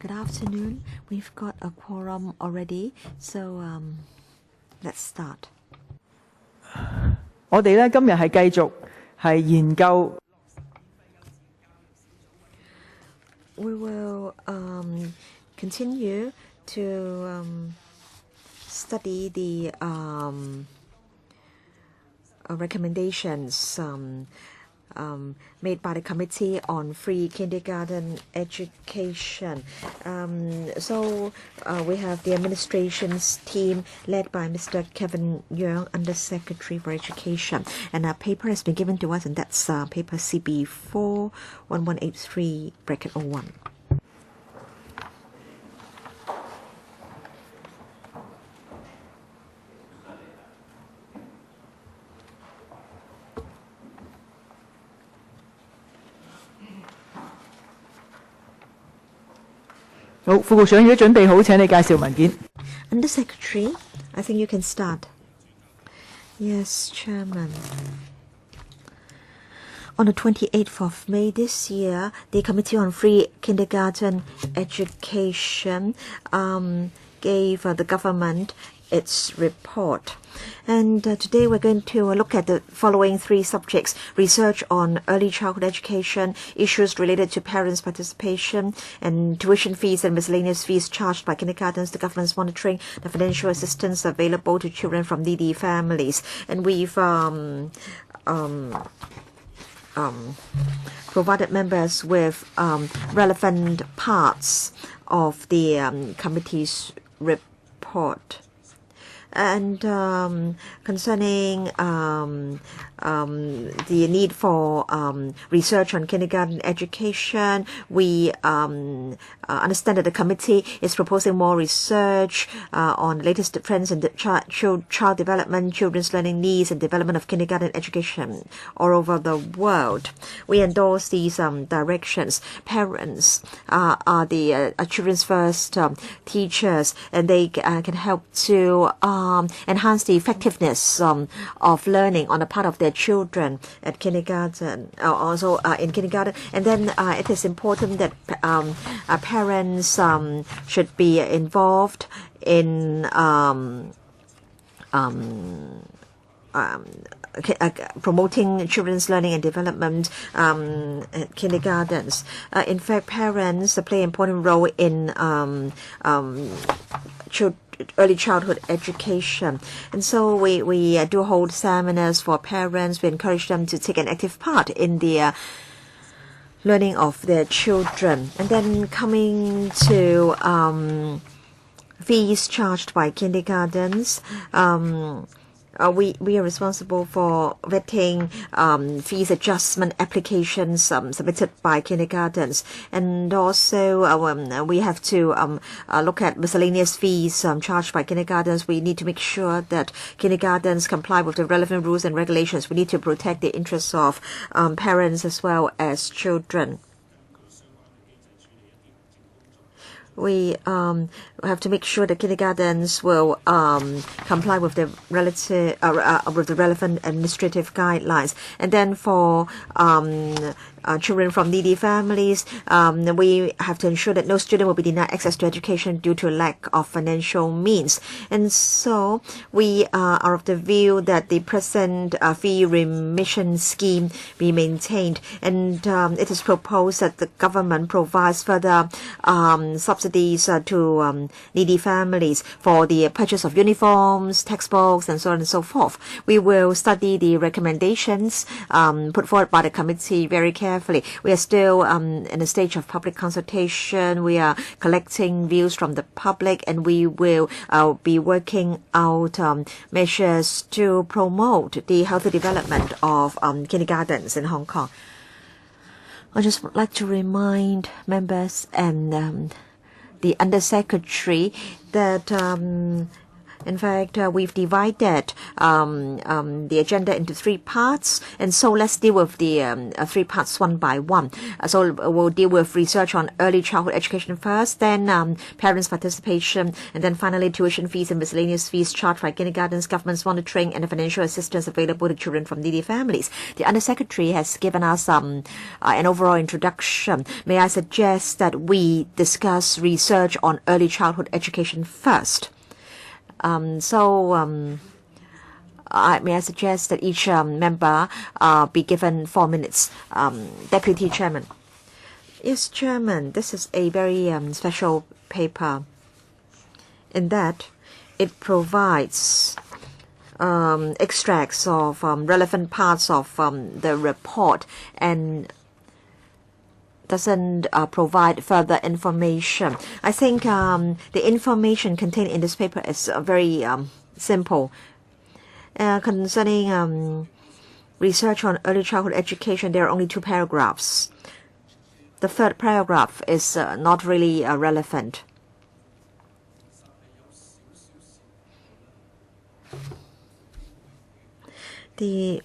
Good afternoon. We've got a quorum already, so let's start. 我哋咧今日係繼續係研究。We will continue to study the recommendations made by the Committee on Free Kindergarten Education. So we have the administration's team led by Mr. Kevin Yeung, Under Secretary for Education. And our paper has been given to us, and that's paper CB4 1183-01.好，副局長如果準備好，請你介紹文件。Under Secretary, I think you can start. Yes, Chairman. On the 28th of May this year, the Committee on Free Kindergarten Education gave the government its report. And today we're going to look at the following three subjects: research on early childhood education, issues related to parents' participation, and tuition fees and miscellaneous fees charged by kindergartens, the government's monitoring the financial assistance available to children from needy families. And we've provided members with relevant parts of the committee's report. And concerning the need for research on kindergarten education, we understand that the committee is proposing more research on the latest trends in the child development, children's learning needs, and development of kindergarten education all over the world. We endorse these directions. Parents are the children's first teachers, and they can help to enhance the effectiveness of learning on the part of their children at kindergarten, also in kindergarten. And then it is important that parents should be involved in promoting children's learning and development at kindergartens. In fact, parents play an important role in early childhood education. And so we do hold seminars for parents. We encourage them to take an active part in the learning of their children. And then coming to fees charged by kindergartens, we are responsible for vetting fees adjustment applications submitted by kindergartens, and also we have to look at miscellaneous fees charged by kindergartens. We need to make sure that kindergartens comply with the relevant rules and regulations. We need to protect the interests of parents as well as children. We have to make sure that kindergartens will comply with the relevant administrative guidelines. And then for children from needy families, we have to ensure that no student will be denied access to education due to lack of financial means. And so we are of the view that the present fee remission scheme be maintained, and it is proposed that the government provides further subsidies to needy families for the purchase of uniforms, textbooks, and so on and so forth. We will study the recommendations put forward by the committee very carefully. We are still in a stage of public consultation. We are collecting views from the public, and we will be working out measures to promote the healthy development of kindergartens in Hong Kong. I just would like to remind members and the Undersecretary that In fact, we've divided the agenda into 3 parts, and so let's deal with the 3 parts one by one. So we'll deal with research on early childhood education first, then parents' participation, and then finally tuition fees and miscellaneous fees charged by kindergartens, government's monitoring, and the financial assistance available to children from needy families. The Undersecretary has given us an overall introduction. May I suggest that we discuss research on early childhood education first? May I suggest that each member be given 4 minutes. Deputy Chairman. Yes, Chairman, this is a very special paper in that it provides extracts of relevant parts of the report and doesn't provide further information. I think the information contained in this paper is very simple. Concerning research on early childhood education, there are only 2 paragraphs. The 3rd paragraph is not really relevant. The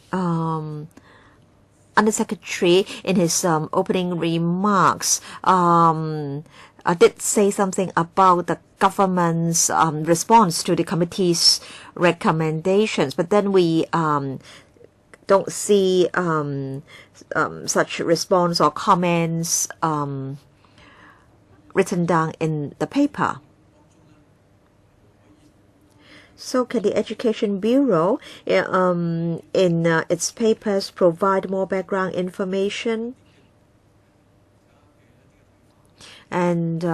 Undersecretary, in his opening remarks, did say something about the government's response to the committee's recommendations, but then we don't see such response or comments written down in the paper. So can the Education Bureau in its papers provide more background information and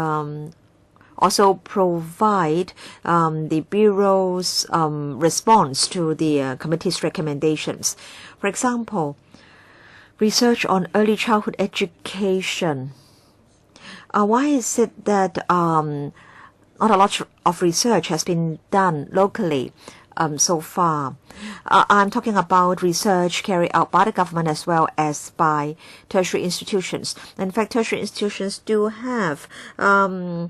also provide the Bureau's response to the committee's recommendations? For example, research on early childhood education. Why is it that not a lot of research has been done locally so far? I'm talking about research carried out by the government as well as by tertiary institutions. In fact, tertiary institutions do have early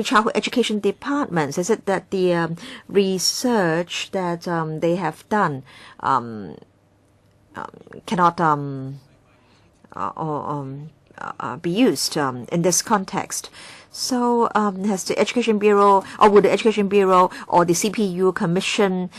childhood education departments. Is it that the research that they have done cannot be used in this context? So has the Education Bureau, or would the Education Bureau or the CPU commission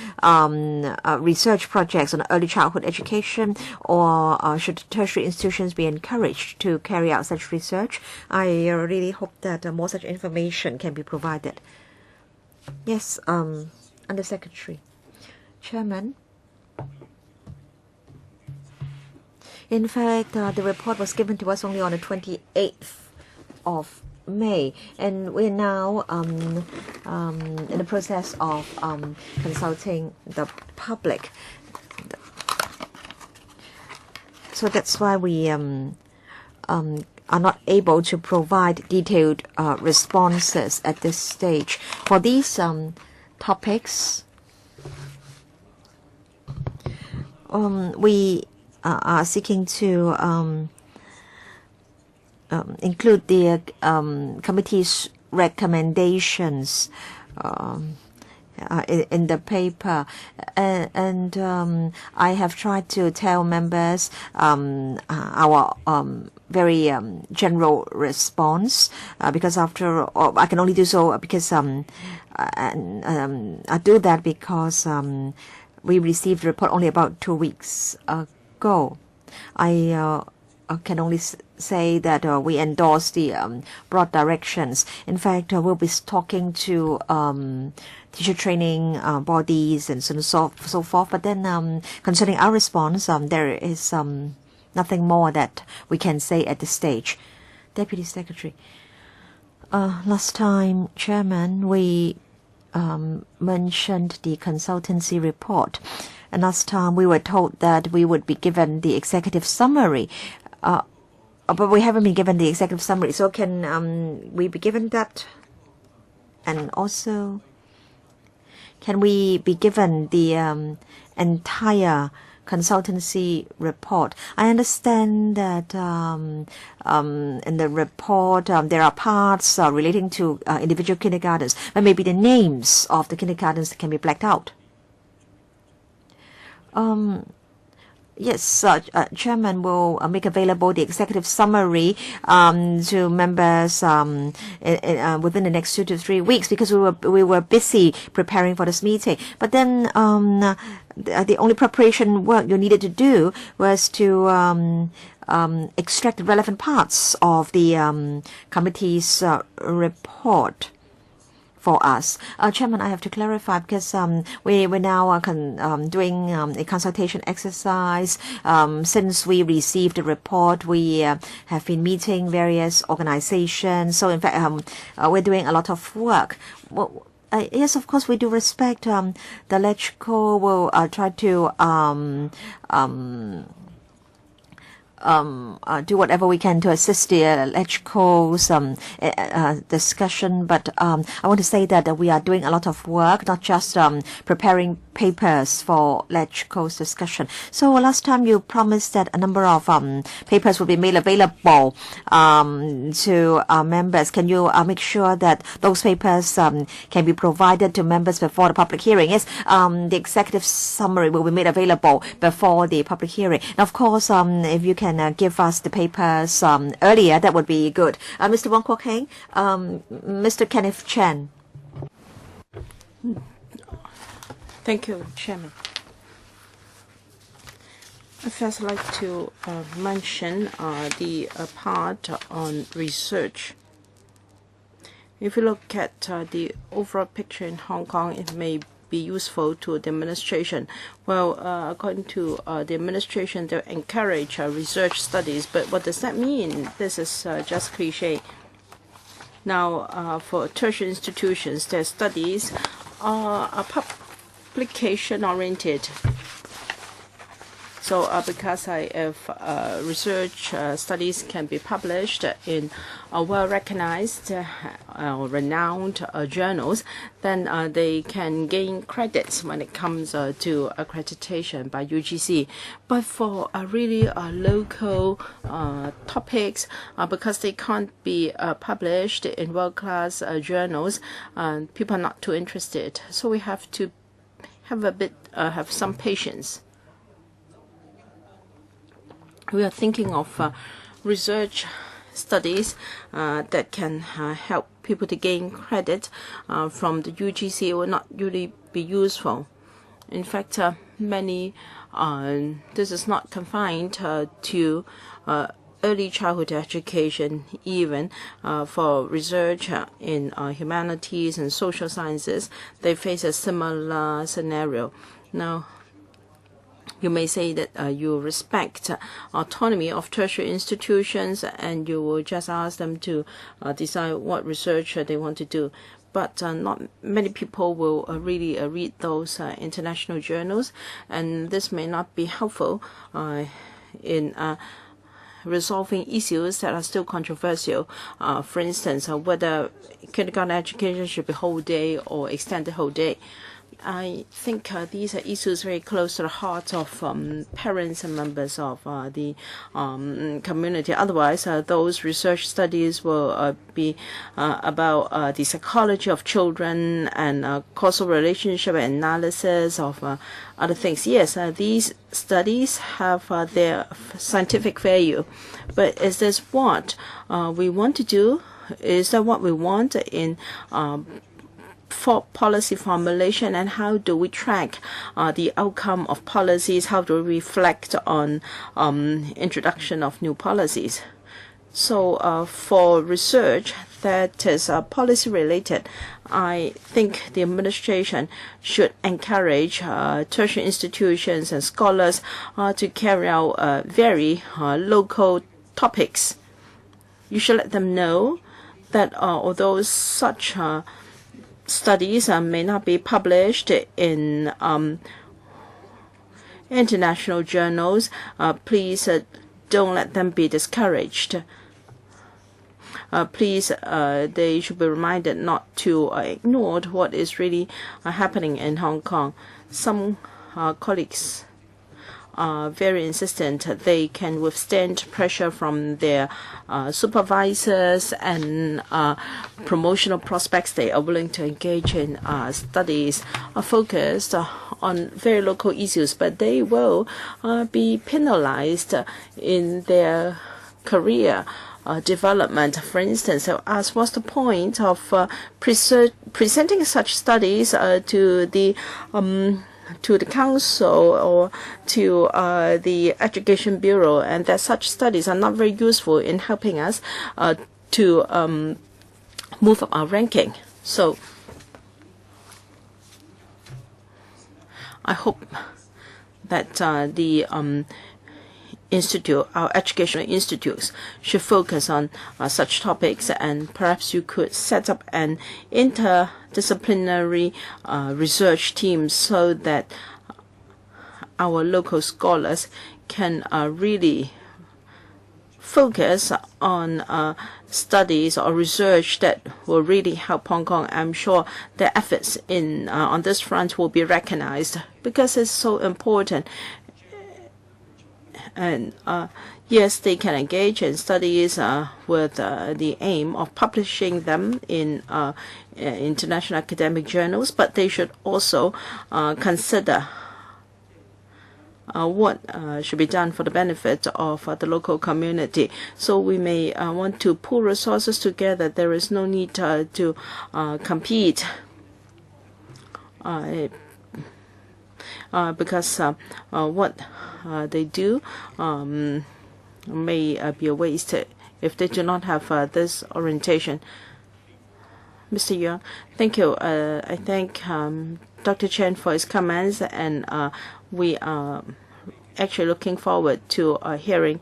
research projects on early childhood education, or should tertiary institutions be encouraged to carry out such research? I really hope that more such information can be provided. Yes, Undersecretary. Chairman. In fact, the report was given to us only on the 28th of May, and we're now in the process of consulting the public. So that's why we are not able to provide detailed responses at this stage. For these topics, we are seeking to include the committee's recommendations in the paper, and I have tried to tell members our very general response, because after all, I can only do so because I do that because we received the report only about 2 weeks ago. I can only say that we endorse the broad directions. In fact, we'll be talking to teacher training bodies and so forth. But then concerning our response, there is nothing more that we can say at this stage. Deputy Secretary. Last time, Chairman, we mentioned the consultancy report. And last time we were told that we would be given the executive summary. But we haven't been given the executive summary. So can we be given that? And also, can we be given the entire consultancy report. I understand that in the report there are parts relating to individual kindergartens, but maybe the names of the kindergartens can be blacked out. Yes, Chairman will make available the executive summary to members within the next 2 to 3 weeks, because we were busy preparing for this meeting. But then the only preparation work you needed to do was to extract the relevant parts of the committee's report for us. Chairman, I have to clarify, because we're now doing a consultation exercise. Since we received the report, we have been meeting various organizations. So in fact, we're doing a lot of work. Well, yes, of course, we do respect the LegCo will try to do whatever we can to assist the LegCo's discussion. But I want to say that we are doing a lot of work, not just preparing papers for LegCo's discussion. So last time you promised that a number of papers will be made available to members. Can you make sure that those papers can be provided to members before the public hearing? Yes, the executive summary will be made available before the public hearing. And of course, if you can give us the papers earlier, that would be good. Mr. Wong Kwok Heng, Mr. Kenneth Chen. Thank you, Chairman. I first like to mention the part on research. If you look at the overall picture in Hong Kong, it may be useful to the administration. Well, according to the administration, they encourage research studies, but what does that mean? This is just cliche. Now, for tertiary institutions, their studies are publication-oriented. So because if research studies can be published in well-recognized or renowned journals, then they can gain credits when it comes to accreditation by UGC. But for really local topics, because they can't be published in world-class journals, people are not too interested. So we have to have some patience. We are thinking of research studies that can help people to gain credit from the UGC. It will not really be useful. In fact, this is not confined to early childhood education. Even for research in humanities and social sciences, they face a similar scenario. Now, you may say that you respect autonomy of tertiary institutions, and you will just ask them to decide what research they want to do. But not many people will really read those international journals, and this may not be helpful in resolving issues that are still controversial. For instance, whether kindergarten education should be whole day or extended whole day. I think these are issues very close to the heart of parents and members of the community. Otherwise, those research studies will be about the psychology of children and causal relationship analysis of other things. Yes, these studies have their scientific value, but is this what we want to do? Is that what we want in for policy formulation, and how do we track the outcome of policies? How do we reflect on introduction of new policies? So for research that is policy related, I think the administration should encourage tertiary institutions and scholars to carry out very local topics. You should let them know that although such studies may not be published in international journals, please don't let them be discouraged. Please, they should be reminded not to ignore what is really happening in Hong Kong. Some colleagues are very insistent. They can withstand pressure from their supervisors and promotional prospects. They are willing to engage in studies focused on very local issues, but they will be penalized in their career development. For instance, I asked, what's the point of presenting such studies to the council or to the Education Bureau, and that such studies are not very useful in helping us to move up our ranking. So I hope that the our educational institutes should focus on such topics, and perhaps you could set up an interdisciplinary research team so that our local scholars can really focus on studies or research that will really help Hong Kong. I'm sure their efforts on this front will be recognized because it's so important. And yes, they can engage in studies with the aim of publishing them in international academic journals, but they should also consider what should be done for the benefit of the local community. So we may want to pool resources together. There is no need to compete because what they do may be a waste if they do not have this orientation. Mr. Yuan, thank you. I thank Dr. Chen for his comments, and we are actually looking forward to hearing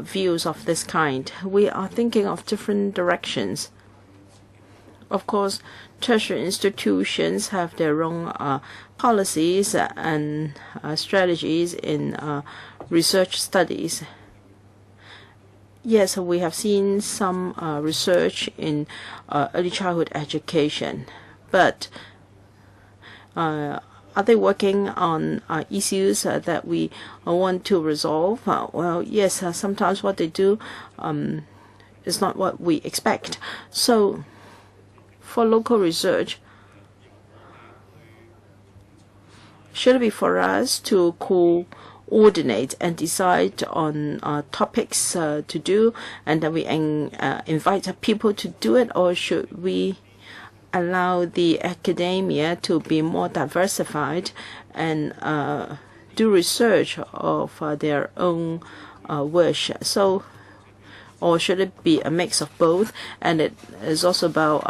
views of this kind. We are thinking of different directions. Of course, tertiary institutions have their own policies and strategies in research studies. Yes, we have seen some research in early childhood education, but are they working on issues that we want to resolve? Well, yes, sometimes what they do is not what we expect. So for local research, should it be for us to coordinate and decide on topics to do, and then we invite people to do it, or should we allow the academia to be more diversified and do research of their own wish? So, or should it be a mix of both? And it is also about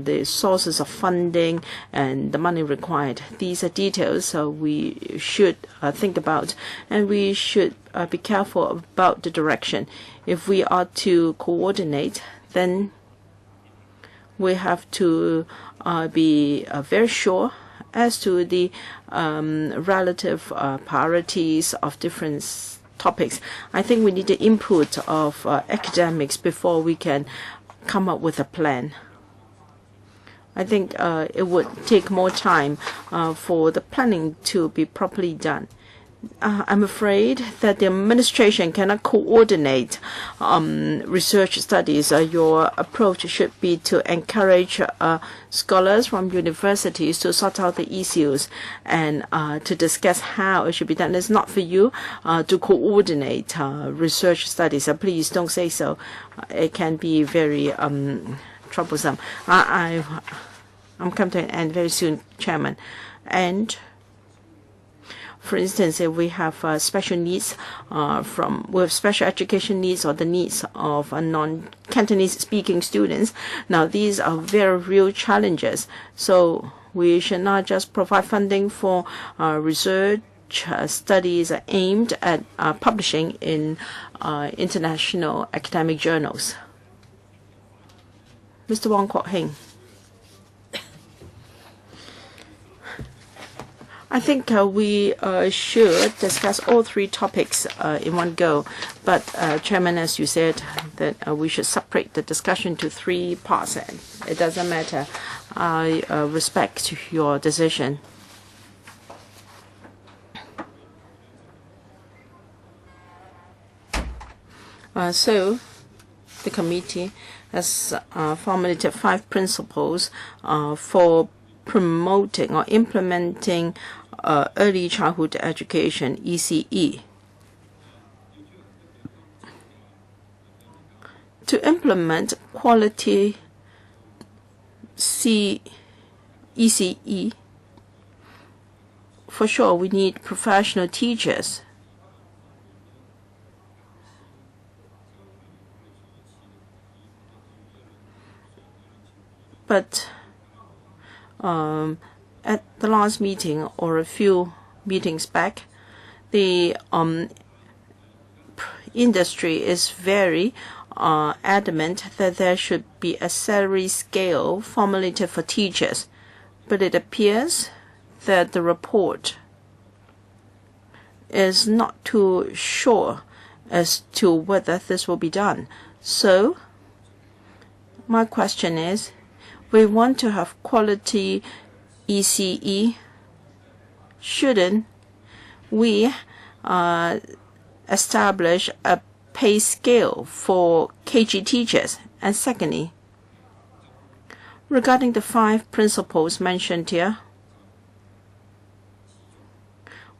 the sources of funding and the money required. These are details we should think about, and we should be careful about the direction. If we are to coordinate, then we have to be very sure as to the relative priorities of different topics. I think we need the input of academics before we can come up with a plan. I think it would take more time for the planning to be properly done. I'm afraid that the administration cannot coordinate research studies. Your approach should be to encourage scholars from universities to sort out the issues and to discuss how it should be done. It's not for you to coordinate research studies. Please don't say so. It can be very troublesome. I'm coming to an end very soon, Chairman. And for instance, if we have special needs with special education needs or the needs of non-Cantonese speaking students, now these are very real challenges. So we should not just provide funding for research studies aimed at publishing in international academic journals. Mr. Wong Kwok Heng. I think we should discuss all three topics in one go. But, Chairman, as you said, that we should separate the discussion to three parts. It doesn't matter. I respect your decision. So the committee has formulated 5 principles for promoting or implementing early childhood education, ECE. To implement quality ECE, for sure we need professional teachers. But at the last meeting or a few meetings back, the industry is very adamant that there should be a salary scale formulated for teachers. But it appears that the report is not too sure as to whether this will be done. So my question is, we want to have quality ECE. Shouldn't we establish a pay scale for KG teachers? And secondly, regarding the 5 principles mentioned here,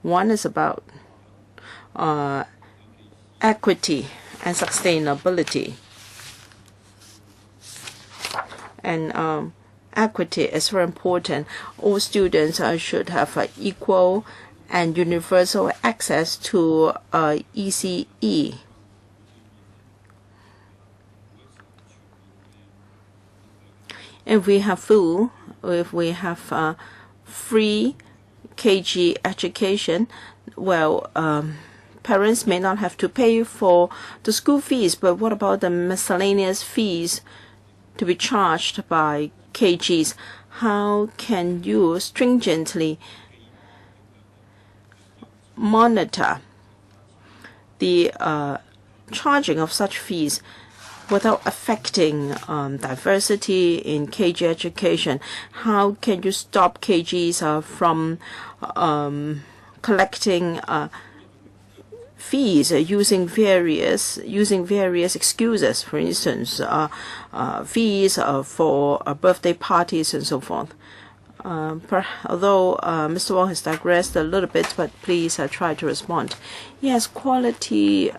one is about equity and sustainability. And equity is very important. All students should have equal and universal access to ECE. If we have free KG education, well, parents may not have to pay for the school fees, but what about the miscellaneous fees to be charged by KGs? How can you stringently monitor the charging of such fees without affecting diversity in KG education? How can you stop KGs from collecting fees using various excuses, for instance, fees for birthday parties and so forth? Although Mr. Wong has digressed a little bit, but please try to respond. Yes, quality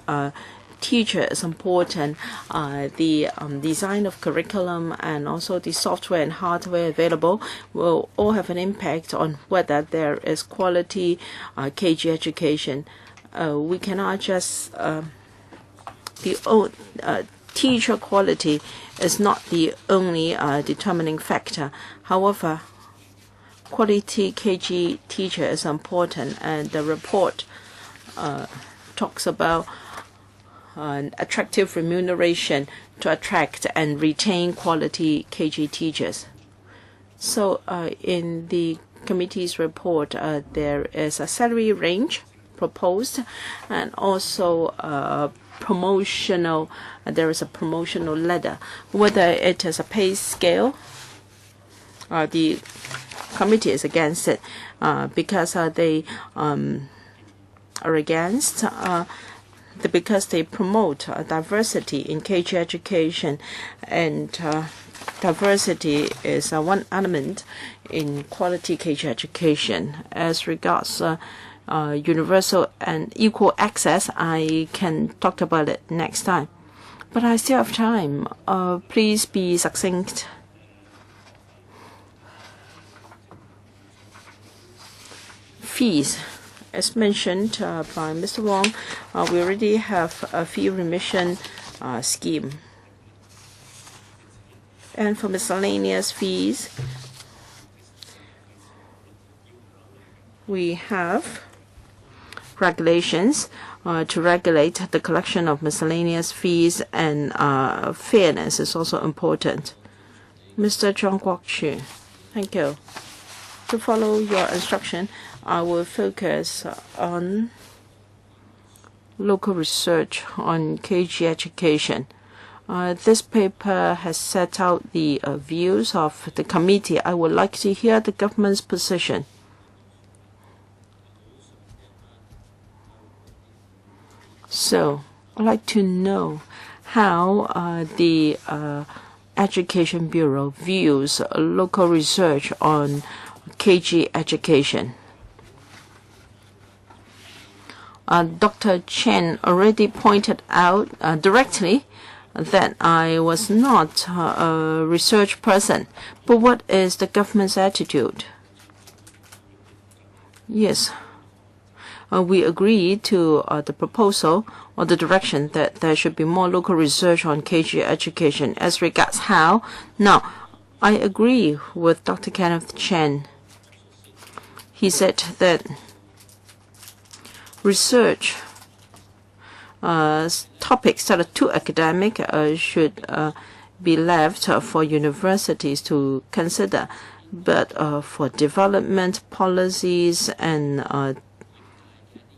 teacher is important. The design of curriculum and also the software and hardware available will all have an impact on whether there is quality KG education. We cannot just teacher quality is not the only determining factor. However, quality KG teacher is important, and the report talks about attractive remuneration to attract and retain quality KG teachers. So in the committee's report, there is a salary range proposed, and also there is a promotional ladder. Whether it is a pay scale, the committee is against it because they are against because they promote diversity in KG education, and diversity is one element in quality KG education. As regards universal and equal access, I can talk about it next time. But I still have time. Please be succinct. Fees. As mentioned by Mr. Wong, we already have a fee remission scheme. And for miscellaneous fees, we have regulations to regulate the collection of miscellaneous fees, and fairness is also important. Mr. Zhang Guokqu, thank you. To follow your instruction, I will focus on local research on KG education. This paper has set out the views of the committee. I would like to hear the government's position. So, I'd like to know how the Education Bureau views local research on KG education. Dr. Chen already pointed out directly that I was not a research person. But what is the government's attitude? Yes. We agree to the proposal or the direction that there should be more local research on KG education. As regards how, now, I agree with Dr. Kenneth Chen. He said that research topics that are too academic should be left for universities to consider. But for development policies and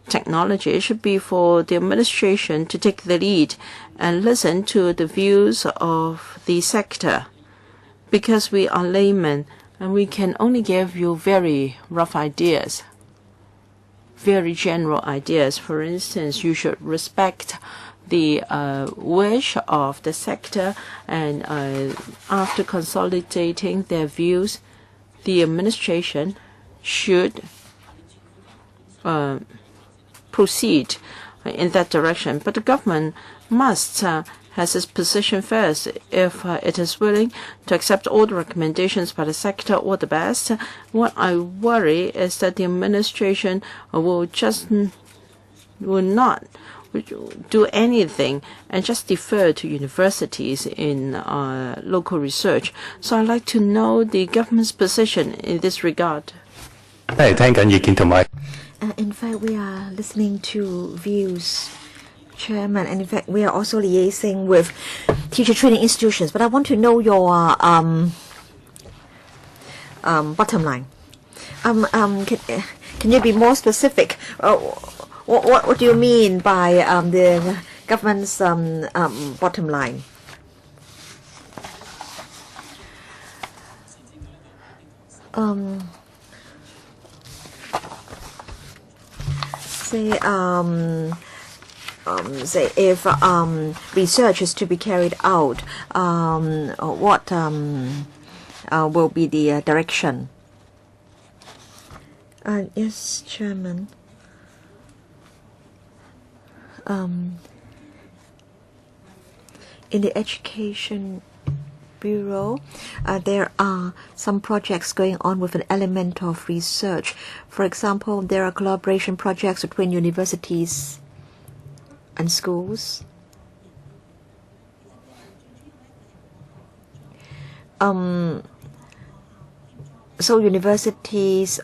technology, it should be for the administration to take the lead and listen to the views of the sector. Because we are laymen and we can only give you very rough ideas, very general ideas. For instance, you should respect the wish of the sector, and after consolidating their views, the administration should proceed in that direction. But the government must has its position first. If it is willing to accept all the recommendations by the sector or the best, what I worry is that the administration will not do anything and just defer to universities in local research. So I'd like to know the government's position in this regard. In fact, we are listening to views, Chairman, and in fact, we are also liaising with teacher training institutions. But I want to know your bottom line. Can you be more specific? What do you mean by the government's bottom line? Say if research is to be carried out, what will be the direction? Yes, Chairman. In the Education Bureau, there are some projects going on with an element of research. For example, there are collaboration projects between universities and schools. So universities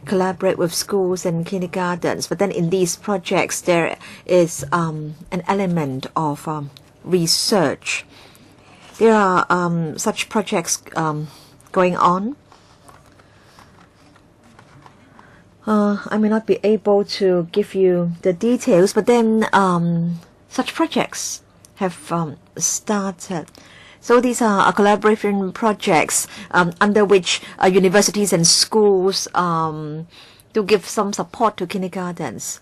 collaborate with schools and kindergartens, but then in these projects there is an element of research. There are such projects going on. I may not be able to give you the details, but then such projects have started. So these are collaboration projects under which universities and schools do give some support to kindergartens.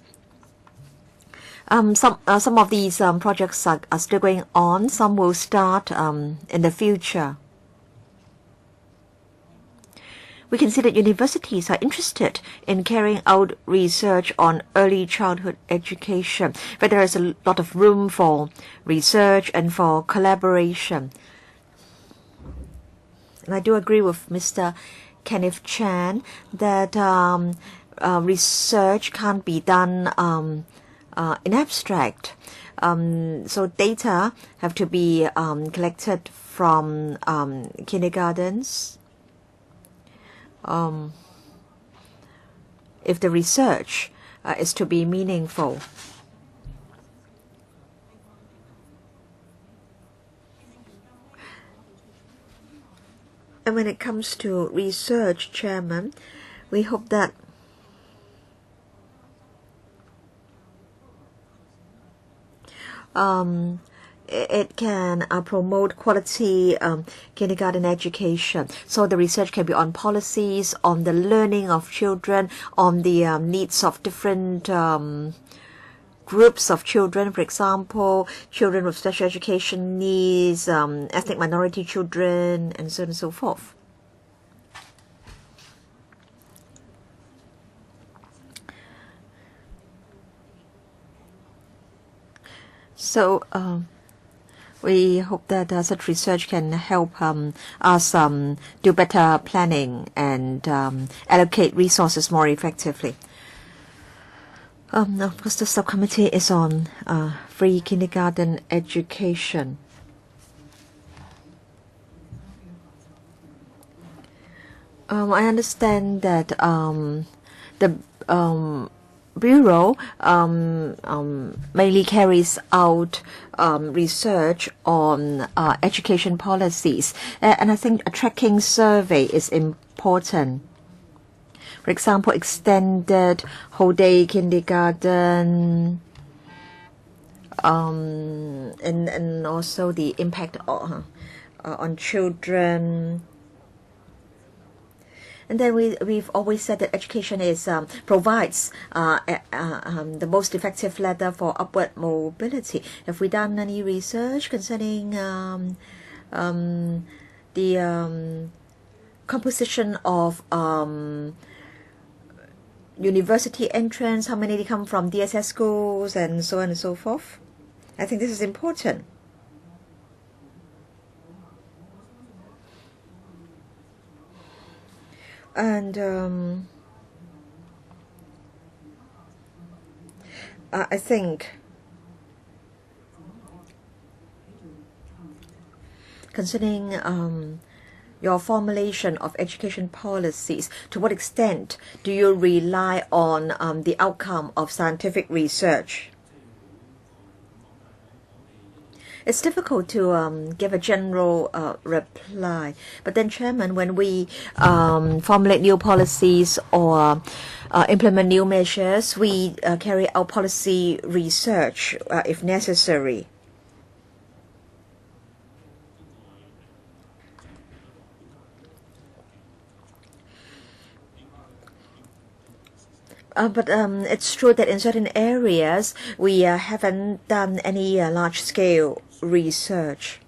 Some of these projects are still going on. Some will start in the future. We can see that universities are interested in carrying out research on early childhood education, but there is a lot of room for research and for collaboration. And I do agree with Mr. Kenneth Chan that research can't be done in abstract. So data have to be collected from kindergartens. If the research is to be meaningful. And when it comes to research, Chairman, we hope that it can promote quality kindergarten education. So the research can be on policies, on the learning of children, on the needs of different groups of children, for example, children with special education needs, ethnic minority children, and so on and so forth. So we hope that such research can help us do better planning and allocate resources more effectively. Of course, the subcommittee is on free kindergarten education. I understand that the Bureau mainly carries out research on education policies, and I think a tracking survey is important. For example, extended whole day kindergarten, and also the impact on children. And then we've always said that education provides the most effective ladder for upward mobility. Have we done any research concerning the composition of university entrants? How many come from DSS schools and so on and so forth? I think this is important. And I think concerning your formulation of education policies, to what extent do you rely on the outcome of scientific research? It's difficult to give a general reply. But then, Chairman, when we formulate new policies or implement new measures, we carry out policy research if necessary. But it's true that in certain areas we haven't done any large-scale research.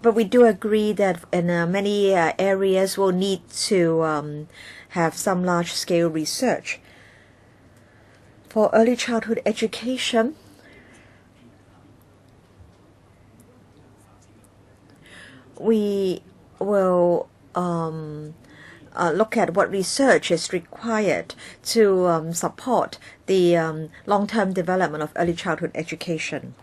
But we do agree that in many areas we'll need to have some large-scale research. For early childhood education, we will look at what research is required to support the long-term development of early childhood education.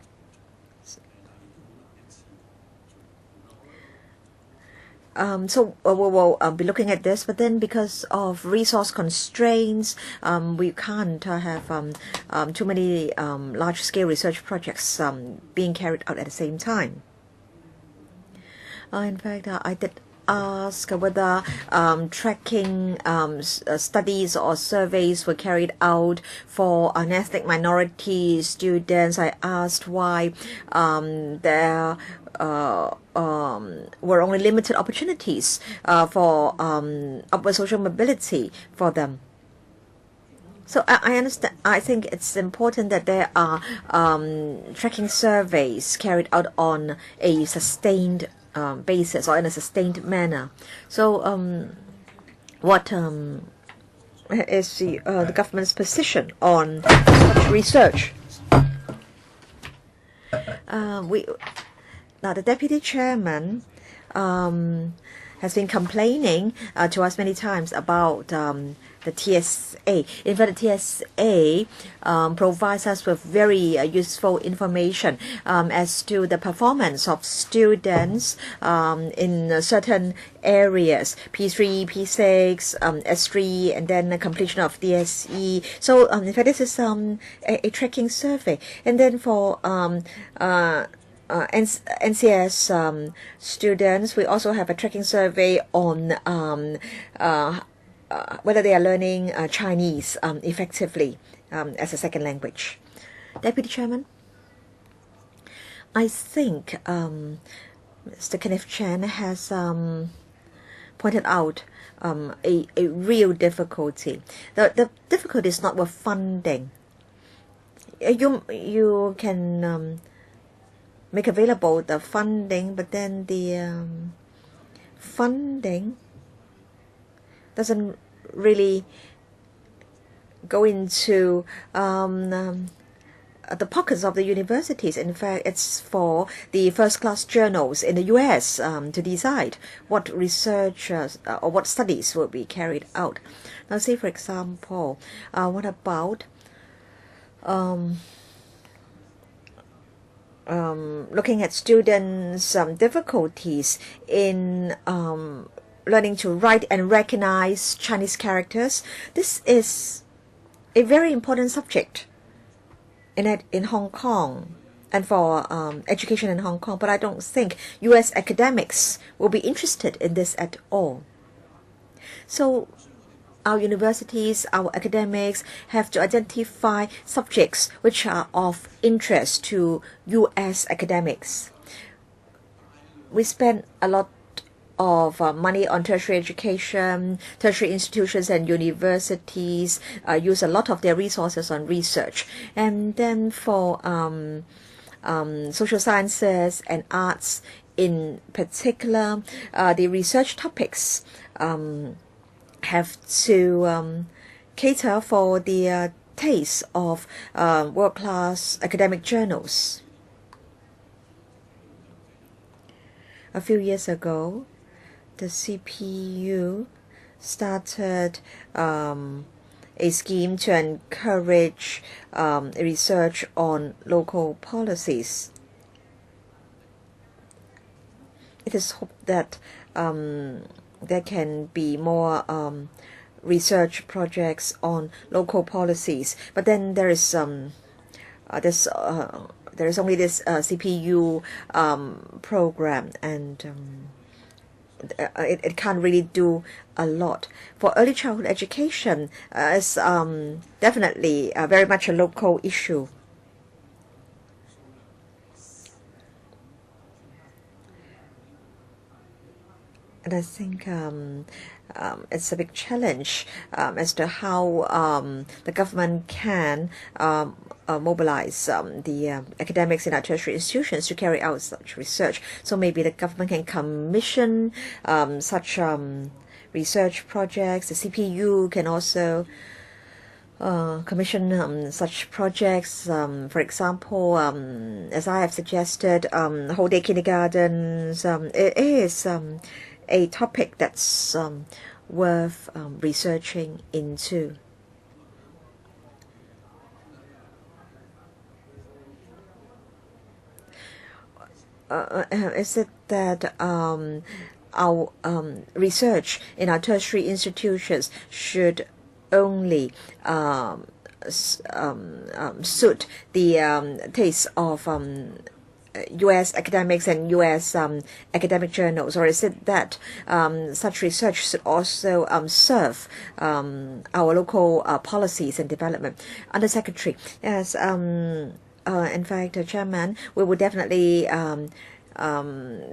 So we'll be looking at this, but then because of resource constraints, we can't have too many large-scale research projects being carried out at the same time. In fact, I did ask whether tracking studies or surveys were carried out for ethnic minority students. I asked why there were only limited opportunities for upward social mobility for them. So I understand. I think it's important that there are tracking surveys carried out on a sustained basis or in a sustained manner. So what is the government's position on such research? Now the deputy chairman has been complaining to us many times about the TSA. In fact, the TSA provides us with very useful information as to the performance of students in certain areas, P3, P6, S3, and then the completion of DSE. So in fact, this is a tracking survey. And then for NCS students, we also have a tracking survey on whether they are learning Chinese effectively as a second language. Deputy Chairman, I think Mr. Kenneth Chan has pointed out a real difficulty. The difficulty is not with funding. you can make available the funding, but then the funding doesn't really go into the pockets of the universities. In fact, it's for the first-class journals in the US to decide what research or what studies will be carried out. Now, say for example, what about looking at students' difficulties in learning to write and recognize Chinese characters? This is a very important subject in Hong Kong and for education in Hong Kong, but I don't think US academics will be interested in this at all. So our universities, our academics have to identify subjects which are of interest to US academics. We spend a lot of money on tertiary education. Tertiary institutions and universities use a lot of their resources on research. And then for social sciences and arts in particular, the research topics have to cater for the taste of world-class academic journals. A few years ago, the CPU started a scheme to encourage research on local policies. It is hoped that there can be more research projects on local policies, but then there is there is only this CPU program, and it can't really do a lot. For early childhood education, it's definitely very much a local issue. And I think it's a big challenge as to how the government can mobilize the academics in our tertiary institutions to carry out such research. So maybe the government can commission such research projects. The CPU can also commission such projects. For example, as I have suggested, whole day kindergartens. It is a topic that's worth researching into. Is it that our research in our tertiary institutions should only suit the taste of US academics and US academic journals, or is it that such research should also serve our local policies and development? Under Secretary, yes, in fact, Chairman, we would definitely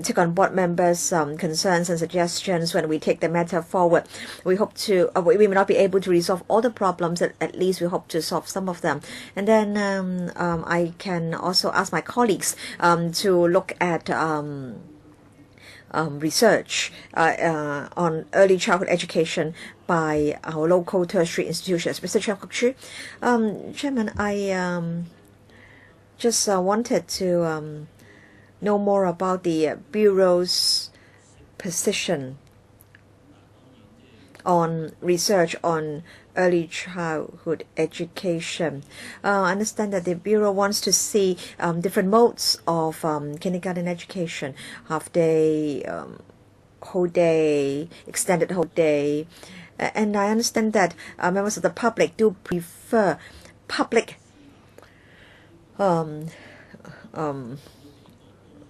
take on board members' concerns and suggestions when we take the matter forward. We hope to, we may not be able to resolve all the problems, at least we hope to solve some of them. And then I can also ask my colleagues to look at research on early childhood education by our local tertiary institutions. Mr. Chiang-Kok-Chu, Chairman, I just wanted to know more about the Bureau's position on research on early childhood education. I understand that the Bureau wants to see different modes of kindergarten education: half day, whole day, extended whole day. And I understand that members of the public do prefer public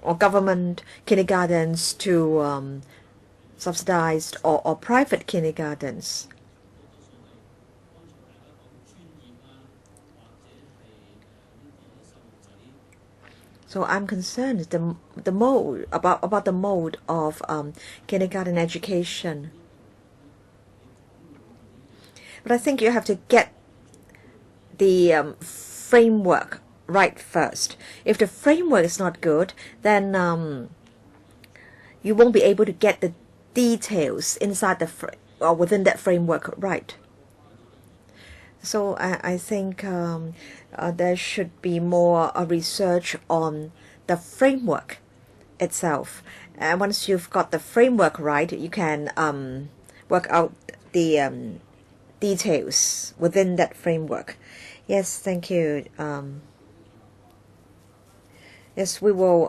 or government kindergartens to subsidized or private kindergartens. So I'm concerned the mode about the mode of kindergarten education. But I think you have to get the framework right first. If the framework is not good, then you won't be able to get the details inside or within that framework right. So I think there should be more research on the framework itself. And once you've got the framework right, you can work out the details within that framework. Yes, thank you. Yes, we will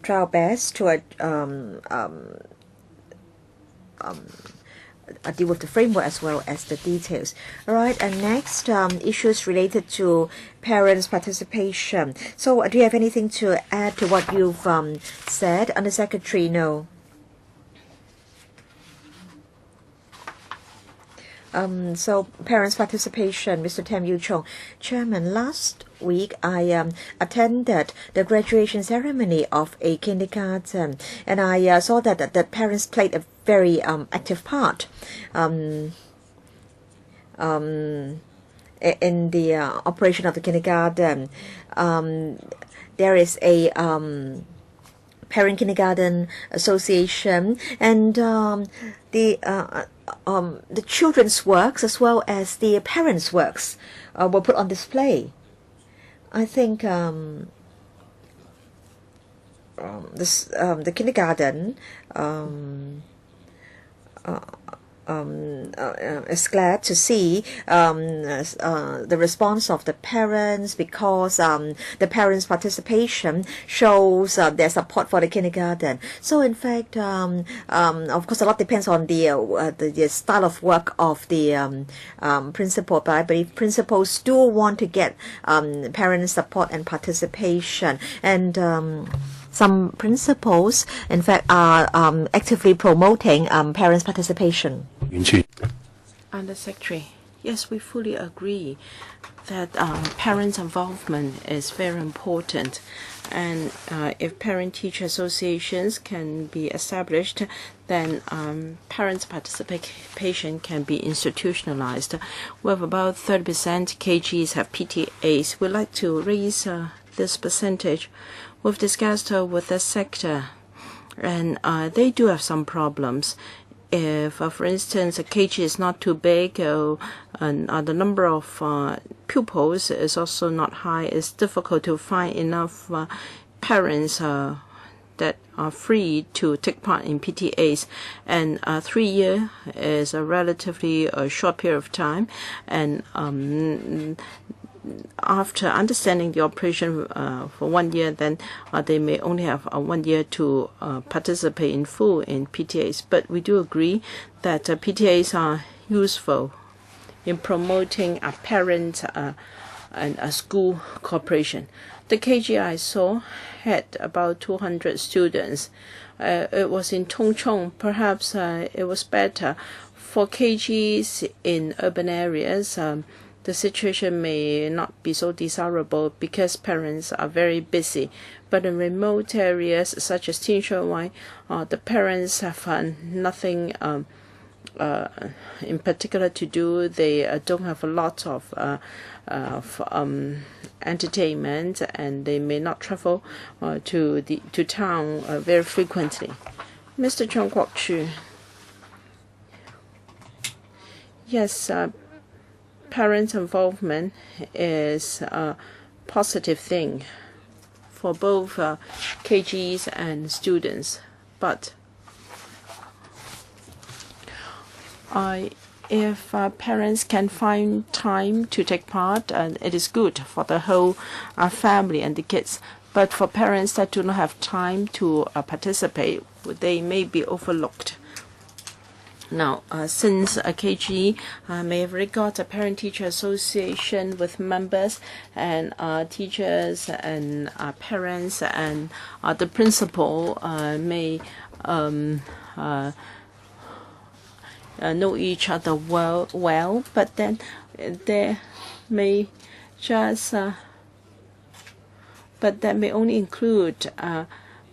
try our best to deal with the framework as well as the details. All right, and next, issues related to parents' participation. So do you have anything to add to what you've said? Under Secretary, no. So parents' participation, Mr. Tam Yu Chong. Chairman, last week I attended the graduation ceremony of a kindergarten, and I saw that the parents played a very active part in the operation of the kindergarten. There is a Parent Kindergarten Association, and the children's works as well as the parents' works were put on display. I think the kindergarten is glad to see the response of the parents, because the parents' participation shows their support for the kindergarten. So in fact, of course, a lot depends on the style of work of the principal, but I believe principals do want to get parents' support and participation, and some principals, in fact, are actively promoting parents' participation. Under Secretary, yes, we fully agree that parents' involvement is very important, and if parent-teacher associations can be established, then parents' participation can be institutionalized. We have about 30% KGs have PTAs. We'd like to raise this percentage. We've discussed with the sector, and they do have some problems. If, for instance, a KG is not too big, and the number of pupils is also not high, it's difficult to find enough parents that are free to take part in PTAs. And 3 years is a relatively short period of time, and after understanding the operation for 1 year, then they may only have 1 year to participate in full in PTAs. But we do agree that PTAs are useful in promoting a parent and a school cooperation. The KG I saw had about 200 students. It was in Tongchong. Perhaps it was better. For KGs in urban areas, the situation may not be so desirable because parents are very busy. But in remote areas such as Tinshuawai, the parents have nothing in particular to do. They don't have a lot of entertainment, and they may not travel to town very frequently. Mr. Chong Kwok Chu. Yes, parent involvement is a positive thing for both KGs and students, but if parents can find time to take part, it is good for the whole family and the kids. But for parents that do not have time to participate, they may be overlooked. Now, since KG may have got a parent-teacher association with members and teachers and parents, and the principal may know each other well, but then they may just, but that may only include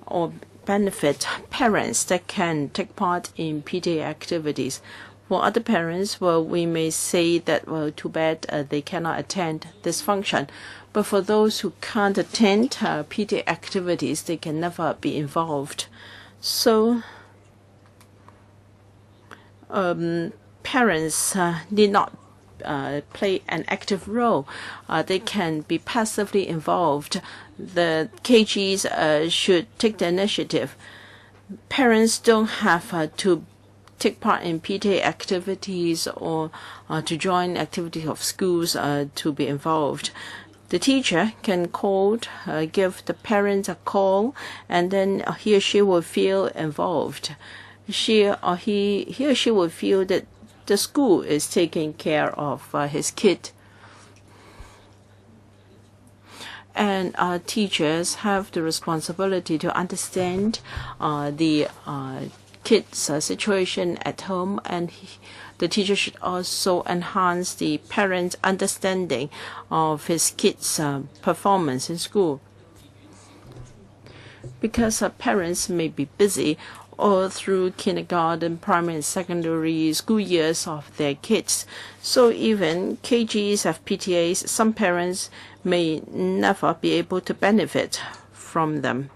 or benefit parents that can take part in PTA activities. For other parents, well, we may say that, well, too bad they cannot attend this function. But for those who can't attend PTA activities, they can never be involved. So parents need not play an active role. They can be passively involved. The KGs should take the initiative. Parents don't have to take part in PTA activities or to join activities of schools to be involved. The teacher can give the parents a call, and then he or she will feel involved. He or she will feel that the school is taking care of his kid. And teachers have the responsibility to understand the kid's situation at home, and the teacher should also enhance the parent's understanding of his kid's performance in school. Because parents may be busy all through kindergarten, primary and secondary school years of their kids. So even KGs have PTAs, some parents may never be able to benefit from them.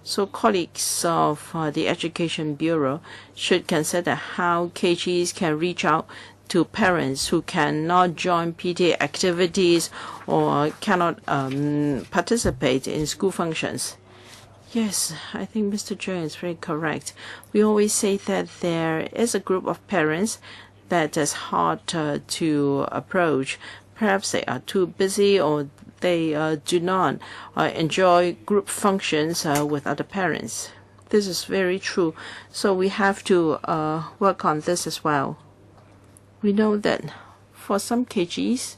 So colleagues of the Education Bureau should consider how KGs can reach out to parents who cannot join PTA activities or cannot participate in school functions. Yes, I think Mr. Jones is very correct. We always say that there is a group of parents that is hard to approach. Perhaps they are too busy, or they do not enjoy group functions with other parents. This is very true. So we have to work on this as well. We know that for some KGs,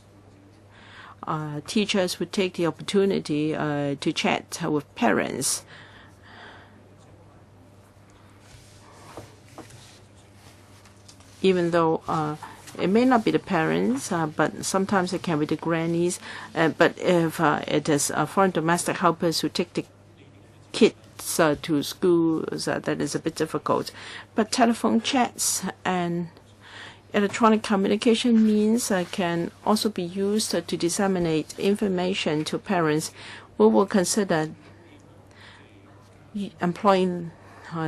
teachers would take the opportunity to chat with parents. Even though it may not be the parents, but sometimes it can be the grannies. But if it is foreign domestic helpers who take the kids to schools, that is a bit difficult. But telephone chats and electronic communication means can also be used to disseminate information to parents. We will consider employing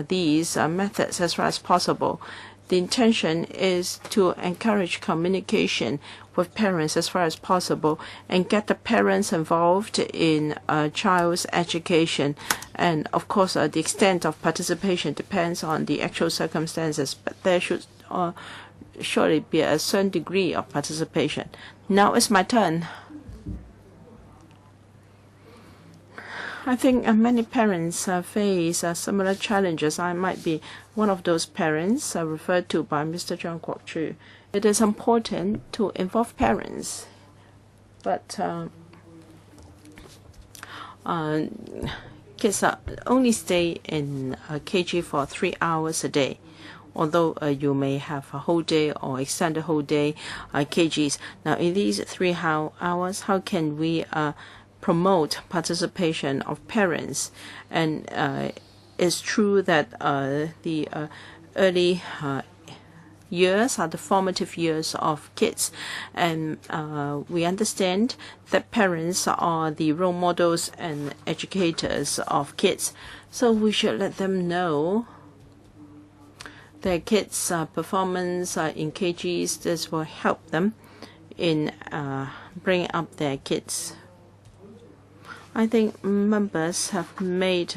these methods as far as possible. The intention is to encourage communication with parents as far as possible and get the parents involved in a child's education. And of course, the extent of participation depends on the actual circumstances, but there should surely be a certain degree of participation. Now it's my turn. I think many parents face similar challenges. I might be one of those parents referred to by Mr. Zhang Guoqu. It is important to involve parents, but kids only stay in KG for 3 hours a day. Although you may have a whole day or extended whole day KGs. Now, in these 3 hours, how can we promote participation of parents? And it's true that the early years are the formative years of kids, and we understand that parents are the role models and educators of kids. So we should let them know their kids' performance in KGs. This will help them in bringing up their kids. I think members have made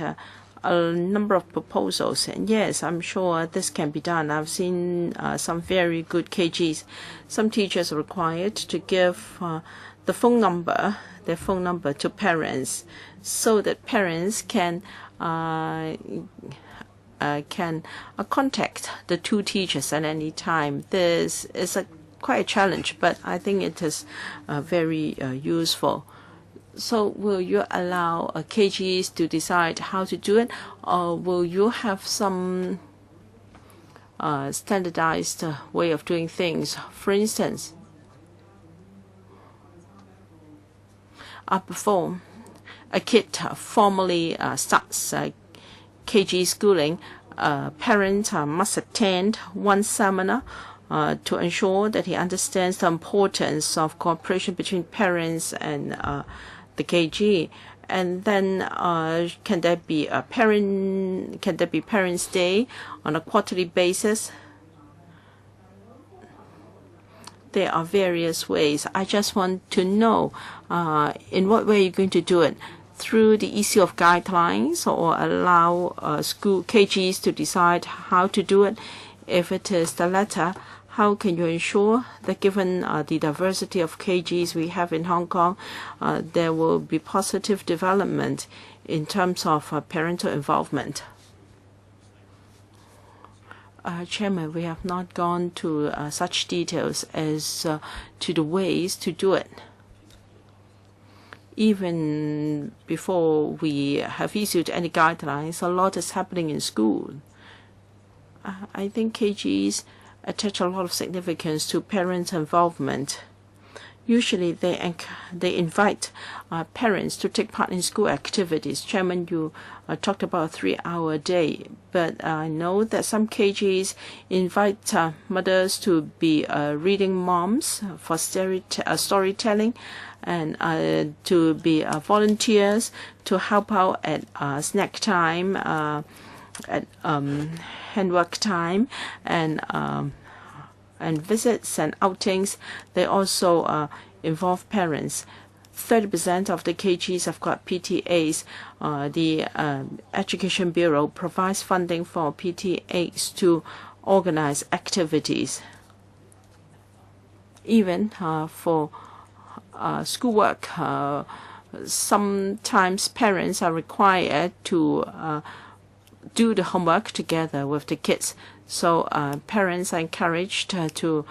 a number of proposals, and yes, I'm sure this can be done. I've seen some very good KGs. Some teachers are required to give their phone number to parents, so that parents can contact the two teachers at any time. This is quite a challenge, but I think it is very useful. So will you allow KGs to decide how to do it, or will you have some standardized way of doing things? For instance, before a kid formally starts KG schooling, parent must attend one seminar to ensure that he understands the importance of cooperation between parents and the KG. And then can there be Parents' Day on a quarterly basis? There are various ways. I just want to know in what way you're going to do it. Through the issue of guidelines, or allow school KGs to decide how to do it. If it is the latter, how can you ensure that given the diversity of KGs we have in Hong Kong, there will be positive development in terms of parental involvement? Chairman, we have not gone to such details as to the ways to do it. Even before we have issued any guidelines, a lot is happening in school. I think KGs attach a lot of significance to parent involvement. Usually they invite parents to take part in school activities. Chairman, you talked about a 3-hour day, but I know that some KGs invite mothers to be reading moms for storytelling, and to be volunteers to help out at snack time, at handwork time, and visits and outings. They also involve parents. 30% of the KGs have got PTAs. The Education Bureau provides funding for PTAs to organize activities. Even for schoolwork, sometimes parents are required to do the homework together with the kids. So parents are encouraged to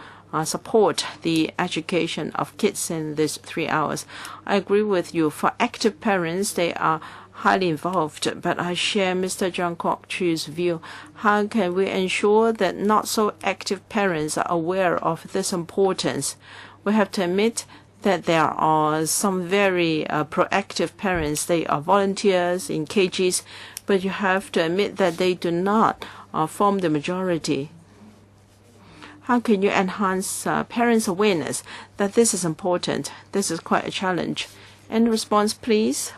support the education of kids in these 3 hours. I agree with you. For active parents, they are highly involved, but I share Mr. John Kwok Chu's view. How can we ensure that not so active parents are aware of this importance? We have to admit that there are some very proactive parents. They are volunteers in KGs, but you have to admit that they do not form the majority. How can you enhance parents' awareness that this is important? This is quite a challenge. Any response, please?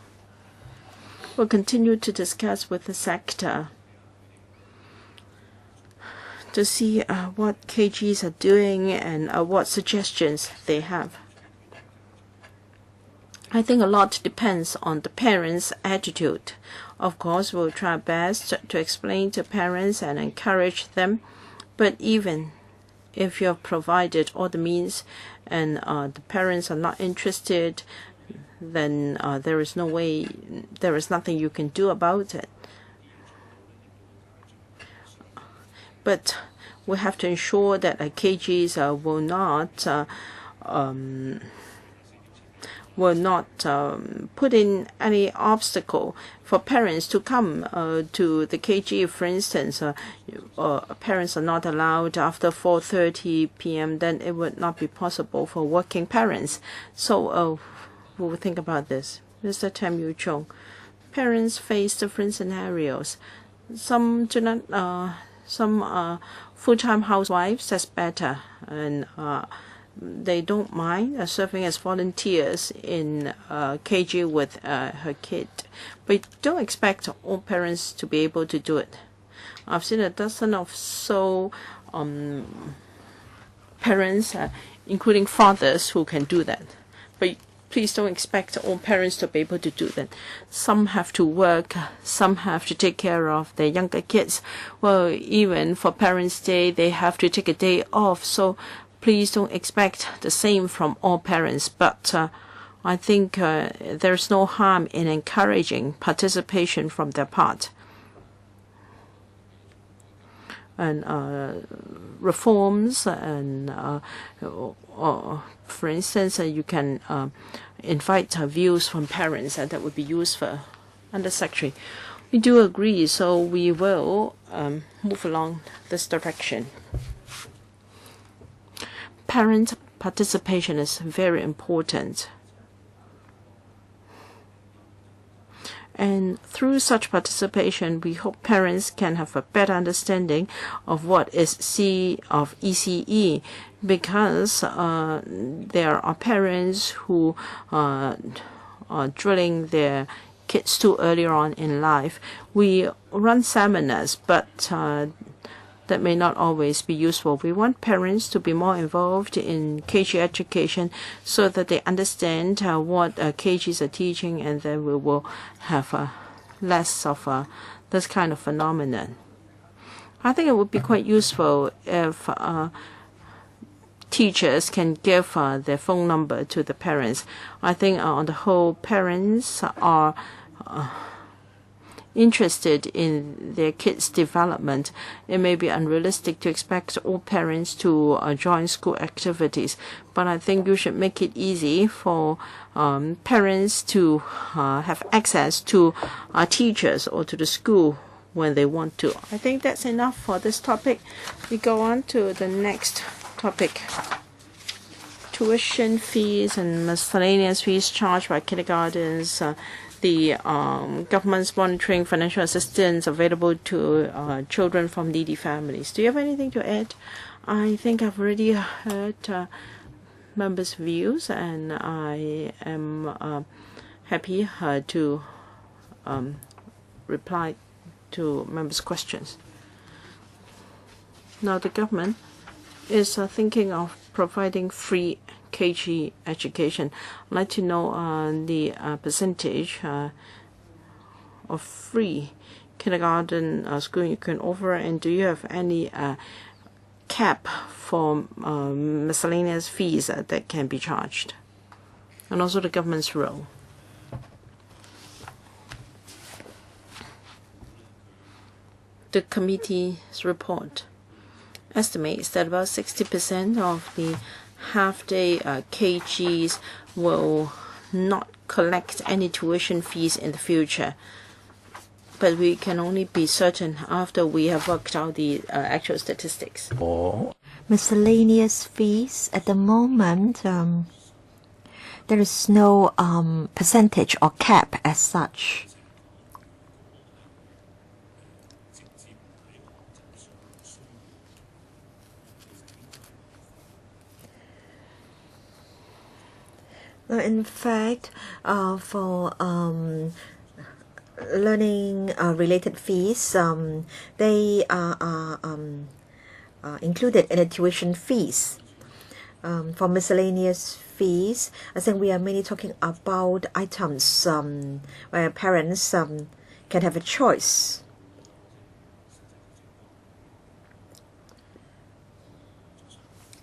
We'll continue to discuss with the sector to see what KGs are doing and what suggestions they have. I think a lot depends on the parents' attitude. Of course, we'll try our best to explain to parents and encourage them, but even if you have provided all the means and the parents are not interested, then there is nothing you can do about it. But we have to ensure that KGs will not put in any obstacle for parents to come to the KG. For instance, parents are not allowed after 4:30 p.m., then it would not be possible for working parents. So we will think about this. Mr. Tam Yu Chung, parents face different scenarios. Some do not. Some full-time housewives, that's better, and they don't mind serving as volunteers in KG with her kid. But don't expect all parents to be able to do it. I've seen a dozen of parents, including fathers, who can do that. But please don't expect all parents to be able to do that. Some have to work, some have to take care of their younger kids. Well, even for Parents' Day, they have to take a day off. So please don't expect the same from all parents. But I think there's no harm in encouraging participation from their part. And reforms, and for instance, you can invite views from parents, and that would be useful. Under Secretary, we do agree, so we will move along this direction. Parent participation is very important. And through such participation, we hope parents can have a better understanding of what is C of ECE, because there are parents who are drilling their kids too early on in life. We run seminars, but that may not always be useful. We want parents to be more involved in KG education so that they understand what KGs are teaching, and then we will have less of this kind of phenomenon. I think it would be quite useful if teachers can give their phone number to the parents. I think on the whole, parents are interested in their kids' development. It may be unrealistic to expect all parents to join school activities, but I think you should make it easy for parents to have access to teachers or to the school when they want to. I think that's enough for this topic. We go on to the next topic. Tuition fees and miscellaneous fees charged by kindergartens. The government's monitoring financial assistance available to children from needy families. Do you have anything to add? I think I've already heard members' views, and I am happy to reply to members' questions. Now, the government is thinking of providing free KG education. I'd like to know the percentage of free kindergarten schooling you can offer, and do you have any cap for miscellaneous fees that can be charged, and also the government's role. The committee's report estimates that about 60% of the half-day KGs will not collect any tuition fees in the future. But we can only be certain after we have worked out the actual statistics. Miscellaneous fees, at the moment, there is no percentage or cap as such. In fact, for learning related fees, they are included in the tuition fees. For miscellaneous fees, I think we are mainly talking about items where parents can have a choice.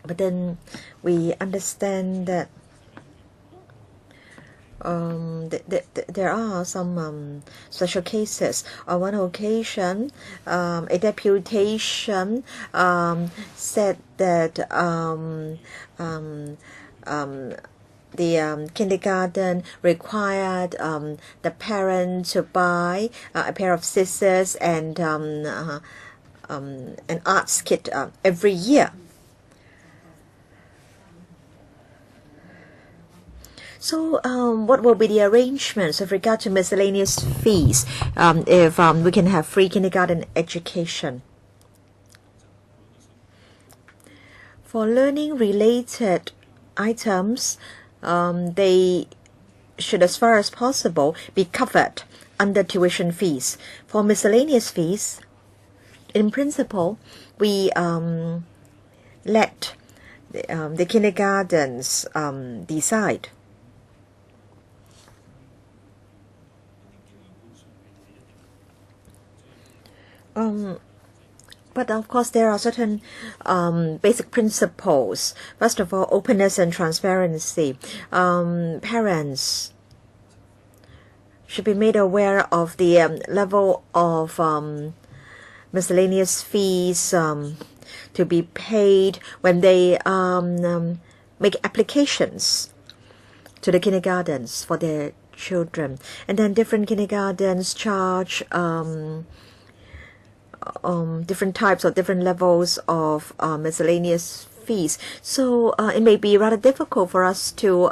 But then we understand that there are some special cases. On one occasion, a deputation said that the kindergarten required the parent to buy a pair of scissors and an arts kit every year. So what will be the arrangements with regard to miscellaneous fees if we can have free kindergarten education? For learning-related items, they should, as far as possible, be covered under tuition fees. For miscellaneous fees, in principle, we let the kindergartens decide. But of course, there are certain basic principles. First of all, openness and transparency. Parents should be made aware of the level of miscellaneous fees to be paid when they make applications to the kindergartens for their children. And then different kindergartens charge different types or different levels of miscellaneous fees. So it may be rather difficult for us to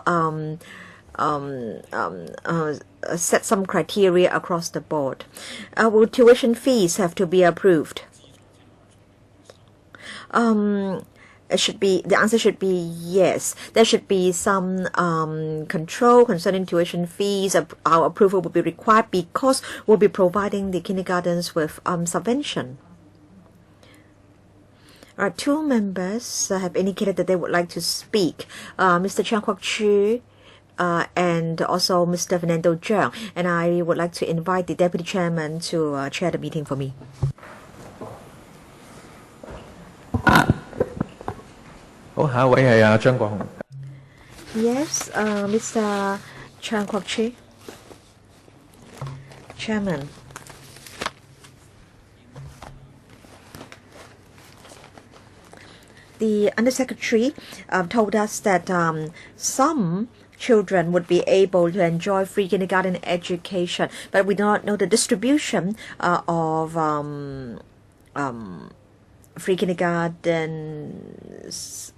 set some criteria across the board. Will tuition fees have to be approved? The answer should be yes. There should be some control concerning tuition fees. Our approval will be required because we'll be providing the kindergartens with subvention. Two members have indicated that they would like to speak. Mr. Chan Kwok-Chu and also Mr. Fernando Zhang. And I would like to invite the Deputy Chairman to chair the meeting for me. Yes, Mr. Chan Kwok-Chu, Chairman. The Undersecretary told us that some children would be able to enjoy free kindergarten education, but we do not know the distribution of free kindergartens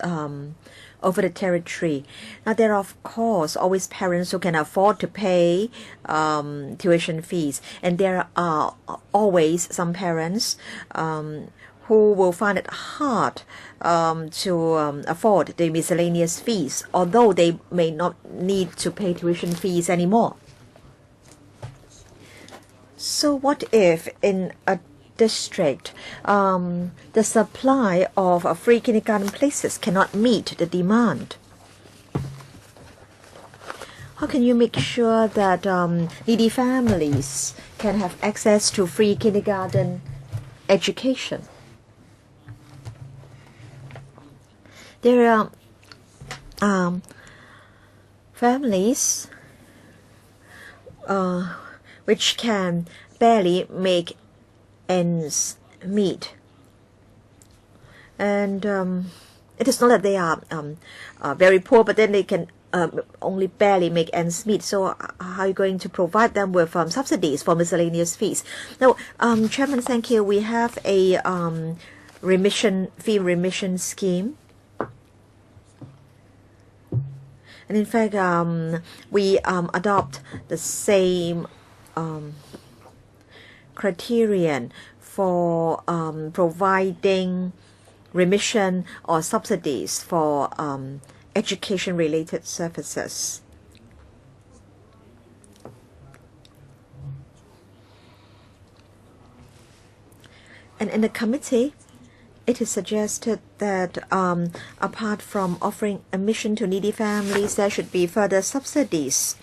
over the territory. Now, there are, of course, always parents who can afford to pay tuition fees, and there are always some parents who will find it hard to afford the miscellaneous fees, although they may not need to pay tuition fees anymore. So what if in a district the supply of free kindergarten places cannot meet the demand? How can you make sure that needy families can have access to free kindergarten education? There are families which can barely make ends meet, and it is not that they are very poor, but then they can only barely make ends meet. So how are you going to provide them with subsidies for miscellaneous fees? Now, Chairman, thank you. We have a fee remission scheme. And in fact, we adopt the same criterion for providing remission or subsidies for education-related services. And in the committee, it is suggested that apart from offering admission to needy families, there should be further subsidies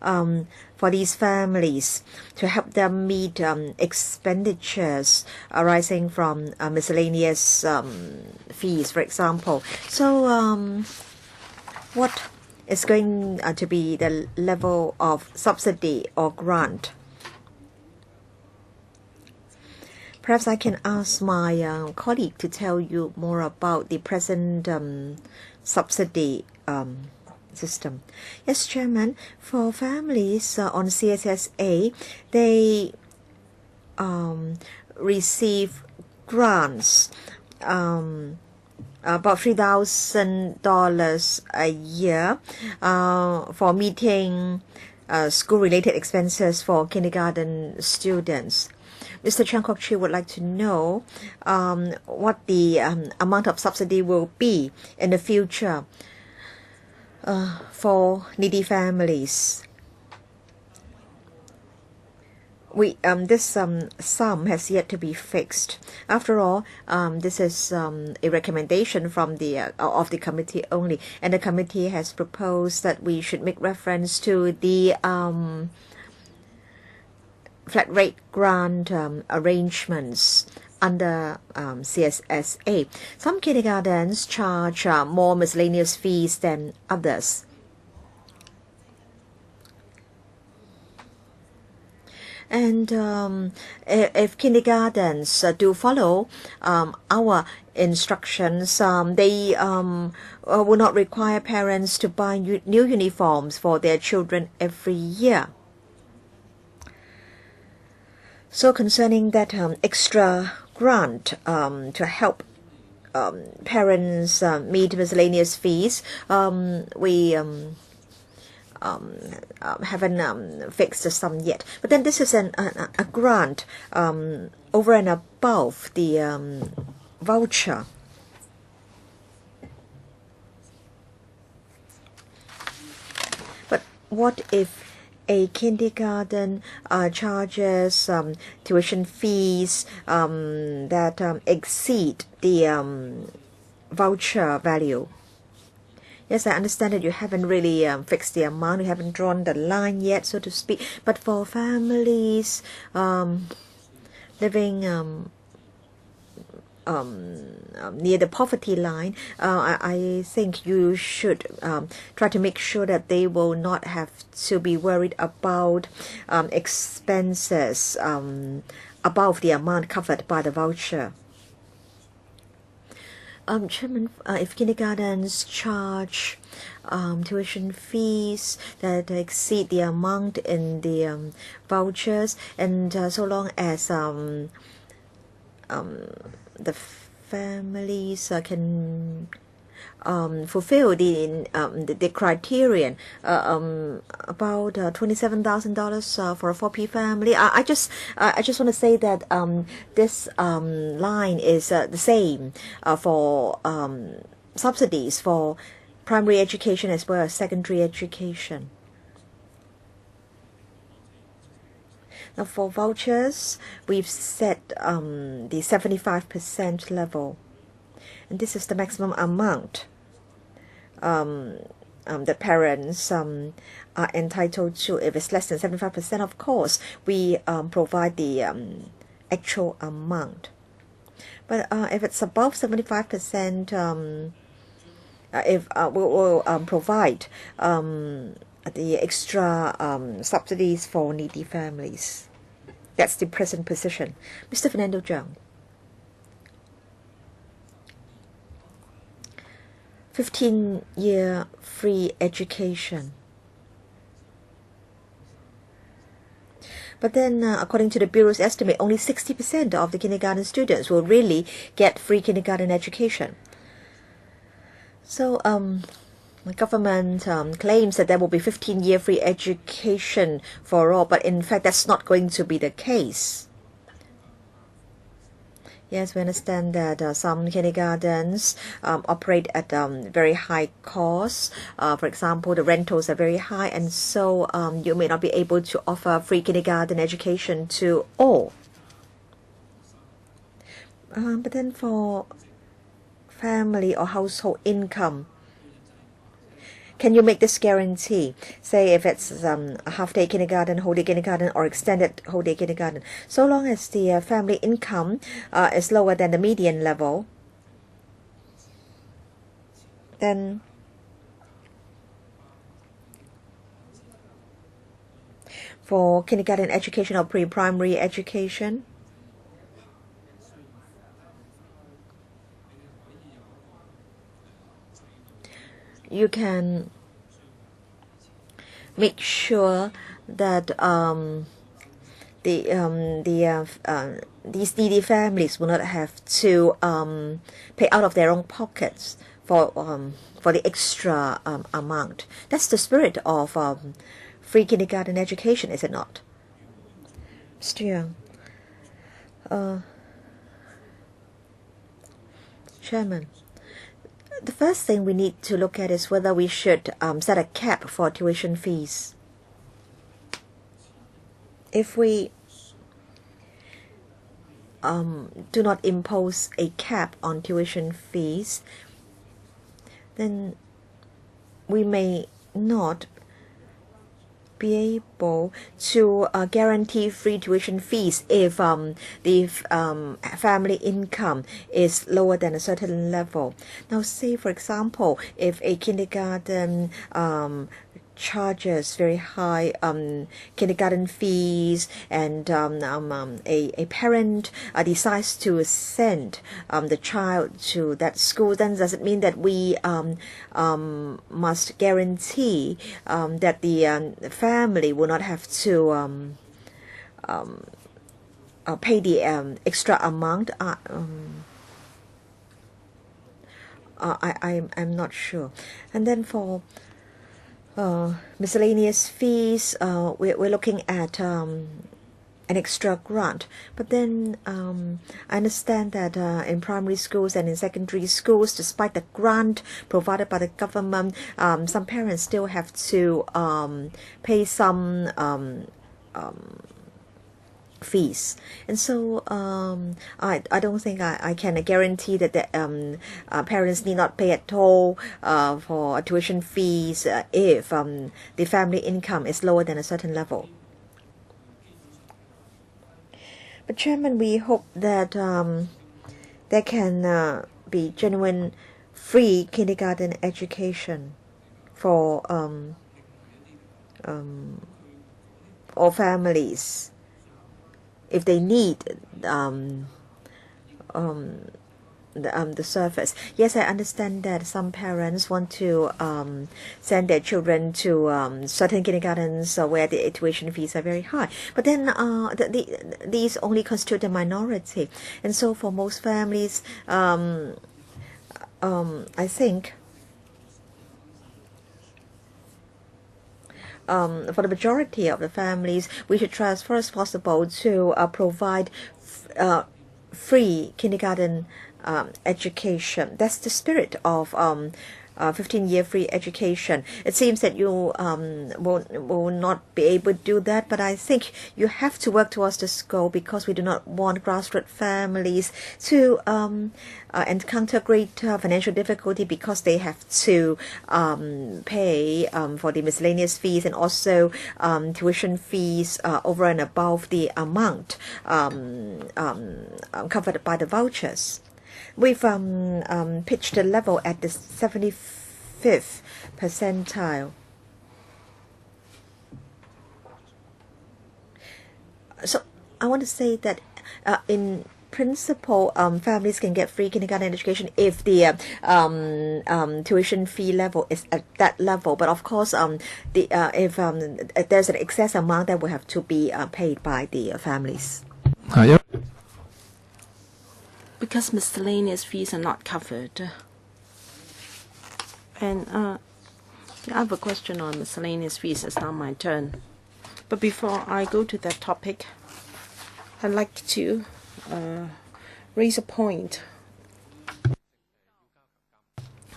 for these families to help them meet expenditures arising from miscellaneous fees, for example. So what is going to be the level of subsidy or grant? Perhaps I can ask my colleague to tell you more about the present subsidy system. Yes, Chairman. For families on CSSA, they receive grants about $3,000 a year for meeting school-related expenses for kindergarten students. Mr. Chan Kwok-Chu would like to know what the amount of subsidy will be in the future for needy families. This sum has yet to be fixed. After all, this is a recommendation from of the committee only, and the committee has proposed that we should make reference to the flat rate grant arrangements under CSSA. Some kindergartens charge more miscellaneous fees than others. And if kindergartens do follow our instructions, they will not require parents to buy new uniforms for their children every year. So concerning that extra grant to help parents meet miscellaneous fees, we haven't fixed the sum yet. But then this is a grant over and above the voucher. But what if a kindergarten charges tuition fees that exceed the voucher value? Yes, I understand that you haven't really fixed the amount, you haven't drawn the line yet, so to speak. But for families living near the poverty line, I think you should try to make sure that they will not have to be worried about expenses above the amount covered by the voucher. Chairman, if kindergartens charge tuition fees that exceed the amount in the vouchers, and so long as the families can fulfill the criterion, about $27,000 for a 4P family. I just want to say that this line is the same for subsidies for primary education as well as secondary education. Now for vouchers, we've set the 75% level, and this is the maximum amount that parents are entitled to. If it's less than 75%, of course, we provide the actual amount. But if it's above 75%, we'll provide the extra subsidies for needy families. That's the present position. Mr. Fernando Zhang. 15-year free education. But then, according to the Bureau's estimate, only 60% of the kindergarten students will really get free kindergarten education. So, the government claims that there will be 15-year free education for all, but in fact, that's not going to be the case. Yes, we understand that some kindergartens operate at very high costs. For example, the rentals are very high, and so you may not be able to offer free kindergarten education to all. But then for family or household income, can you make this guarantee? Say if it's a half-day kindergarten, whole-day kindergarten, or extended whole-day kindergarten. So long as the family income is lower than the median level, then for kindergarten education or pre-primary education, you can make sure that these needy families will not have to pay out of their own pockets for the extra amount. That's the spirit of free kindergarten education, is it not? Mr. Young. Chairman. The first thing we need to look at is whether we should set a cap for tuition fees. If we do not impose a cap on tuition fees, then we may not be able to guarantee free tuition fees if the family income is lower than a certain level. Now, say for example, if a kindergarten charges very high kindergarten fees, and a parent decides to send the child to that school, then does it mean that we must guarantee that the family will not have to pay the extra amount? I'm not sure. And then for miscellaneous fees, we're looking at an extra grant. But then I understand that in primary schools and in secondary schools, despite the grant provided by the government, some parents still have to pay some fees. And so I don't think I can guarantee that the parents need not pay at all for tuition fees if the family income is lower than a certain level. But Chairman, we hope that there can be genuine free kindergarten education for all families if they need the service. Yes, I understand that some parents want to send their children to certain kindergartens where the tuition fees are very high. But then these only constitute a minority. And so for most families, I think for the majority of the families, we should try as far as possible to provide free kindergarten education. That's the spirit of 15-year free education. It seems that you will not be able to do that, but I think you have to work towards this goal because we do not want grassroots families to encounter great financial difficulty because they have to pay for the miscellaneous fees and also tuition fees over and above the amount covered by the vouchers. We've pitched the level at the 75th percentile. So I want to say that in principle, families can get free kindergarten education if the tuition fee level is at that level. But of course, if there's an excess amount that will have to be paid by the families. Because miscellaneous fees are not covered. And I have a question on miscellaneous fees. It's now my turn. But before I go to that topic, I'd like to raise a point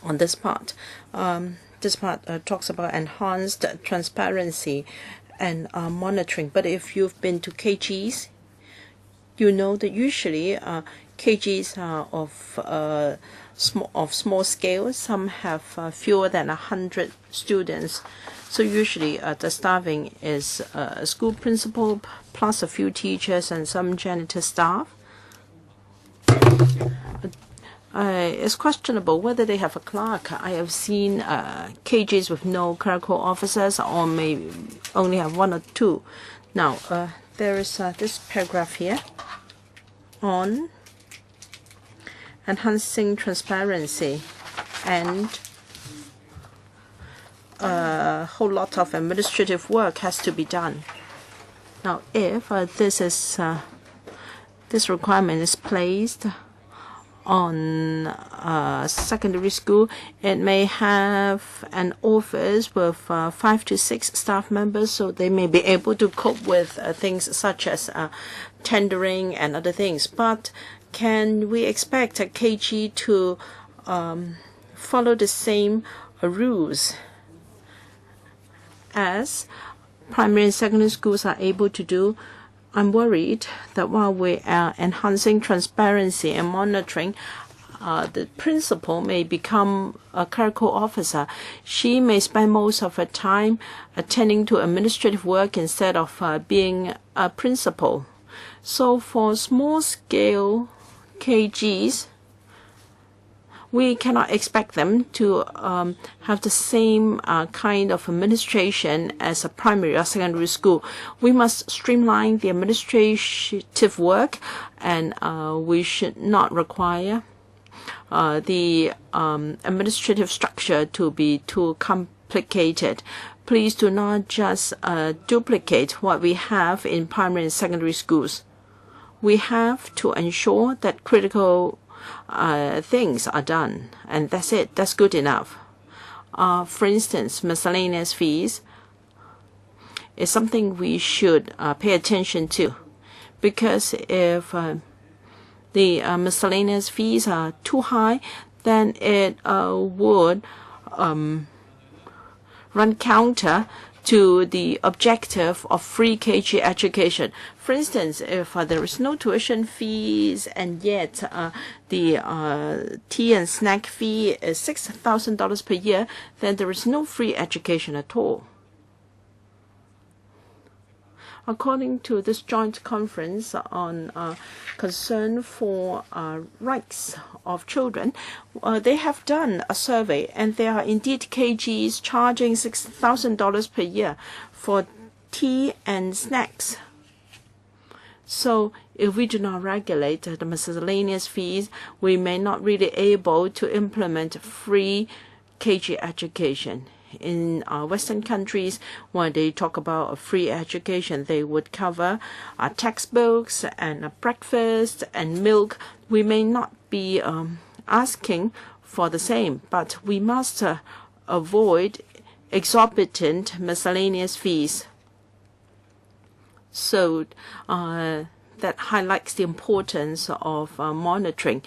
on this part. This part talks about enhanced transparency and monitoring. But if you've been to KGs, you know that usually KGs are of small scale. Some have fewer than 100 students. So usually the staffing is a school principal plus a few teachers and some janitor staff. It's questionable whether they have a clerk. I have seen KGs with no clerical officers or may only have one or two. Now, there is this paragraph here on enhancing transparency, and a whole lot of administrative work has to be done. Now, if this requirement is placed on secondary school, it may have an office with 5 to 6 staff members, so they may be able to cope with things such as tendering and other things. But can we expect a KG to follow the same rules as primary and secondary schools are able to do? I'm worried that while we are enhancing transparency and monitoring, the principal may become a clerical officer. She may spend most of her time attending to administrative work instead of being a principal. So for small-scale KGs, we cannot expect them to have the same kind of administration as a primary or secondary school. We must streamline the administrative work, and we should not require the administrative structure to be too complicated. Please do not just duplicate what we have in primary and secondary schools. We have to ensure that critical things are done, and that's it. That's good enough. For instance, miscellaneous fees is something we should pay attention to, because if the miscellaneous fees are too high, then it would run counter to the objective of free KG education. For instance, if there is no tuition fees and yet the tea and snack fee is $6,000 per year, then there is no free education at all. According to this joint conference on concern for rights of children, they have done a survey, and there are indeed KGs charging $6,000 per year for tea and snacks. So if we do not regulate the miscellaneous fees, we may not really able to implement free KG education. In Western countries, when they talk about a free education, they would cover textbooks and breakfast and milk. We may not be asking for the same, but we must avoid exorbitant miscellaneous fees. So that highlights the importance of monitoring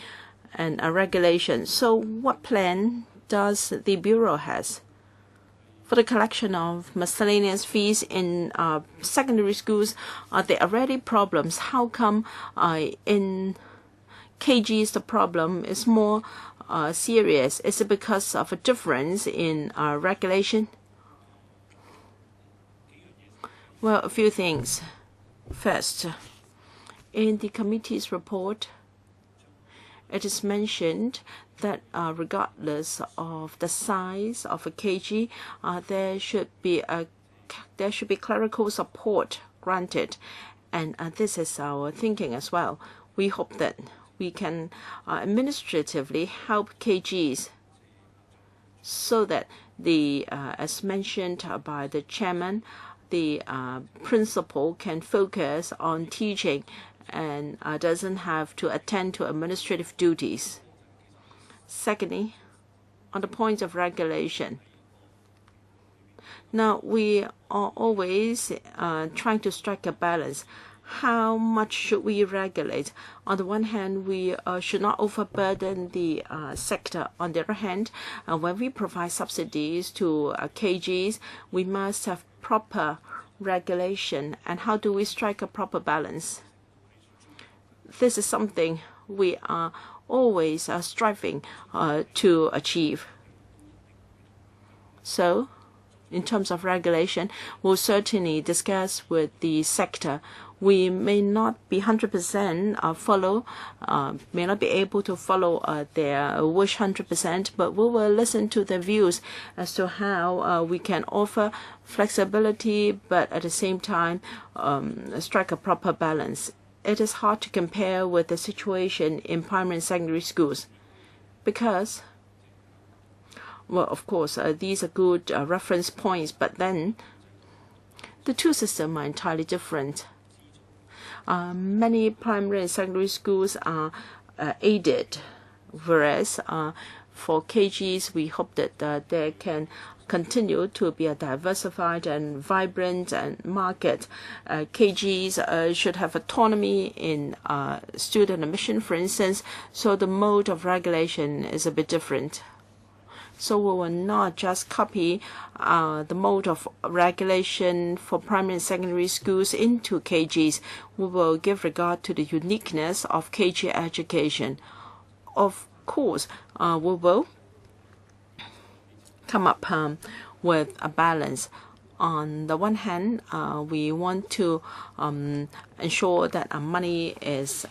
and regulation. So what plan does the Bureau has for the collection of miscellaneous fees in secondary schools? Are there already problems? How come in KGs the problem is more serious? Is it because of a difference in regulation? Well, a few things. First, in the committee's report, it is mentioned that regardless of the size of a KG, there should be clerical support granted, and this is our thinking as well. We hope that we can administratively help KGs so that the, as mentioned by the chairman, the principal can focus on teaching and doesn't have to attend to administrative duties. Secondly, on the point of regulation. Now, we are always trying to strike a balance. How much should we regulate? On the one hand, we should not overburden the sector. On the other hand, when we provide subsidies to KGs, we must have proper regulation. And how do we strike a proper balance? This is something we are always striving to achieve. So, in terms of regulation, we'll certainly discuss with the sector. We may not be 100% may not be able to follow their wish 100%, but we will listen to their views as to how we can offer flexibility, but at the same time strike a proper balance. It is hard to compare with the situation in primary and secondary schools because, well, of course, these are good reference points, but then the two systems are entirely different. Many primary and secondary schools are aided, whereas for KGs, we hope that there can continue to be a diversified and vibrant market. KGs should have autonomy in student admission, for instance, so the mode of regulation is a bit different. So we will not just copy the mode of regulation for primary and secondary schools into KGs. We will give regard to the uniqueness of KG education. Of course, we will come up with a balance. On the one hand, we want to ensure that our money is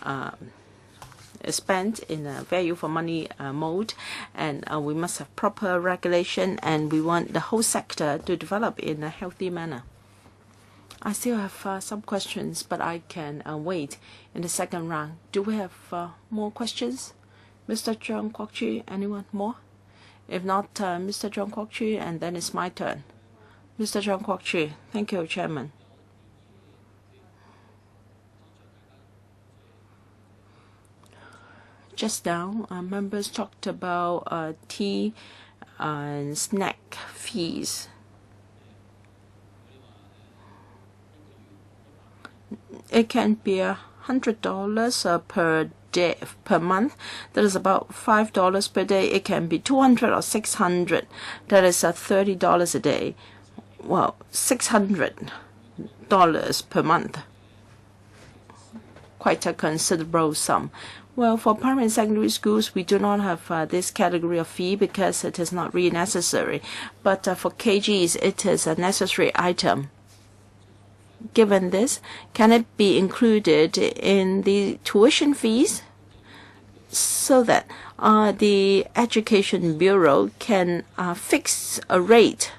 spent in a value for money mode, and we must have proper regulation, and we want the whole sector to develop in a healthy manner. I still have some questions, but I can wait in the second round. Do we have more questions? Mr. John Kwok-Chi, anyone more? If not, Mr. John Kwok-Chi, and then it's my turn. Mr. John Kwok-Chi. Thank you, Chairman. Just now, members talked about tea and snack fees. It can be $100 per day per month. That is about $5 per day. It can be $200 or $600. That is $30 a day. Well, $600 per month. Quite a considerable sum. Well, for primary and secondary schools, we do not have this category of fee because it is not really necessary. But for KGs, it is a necessary item. Given this, can it be included in the tuition fees so that the Education Bureau can fix a rate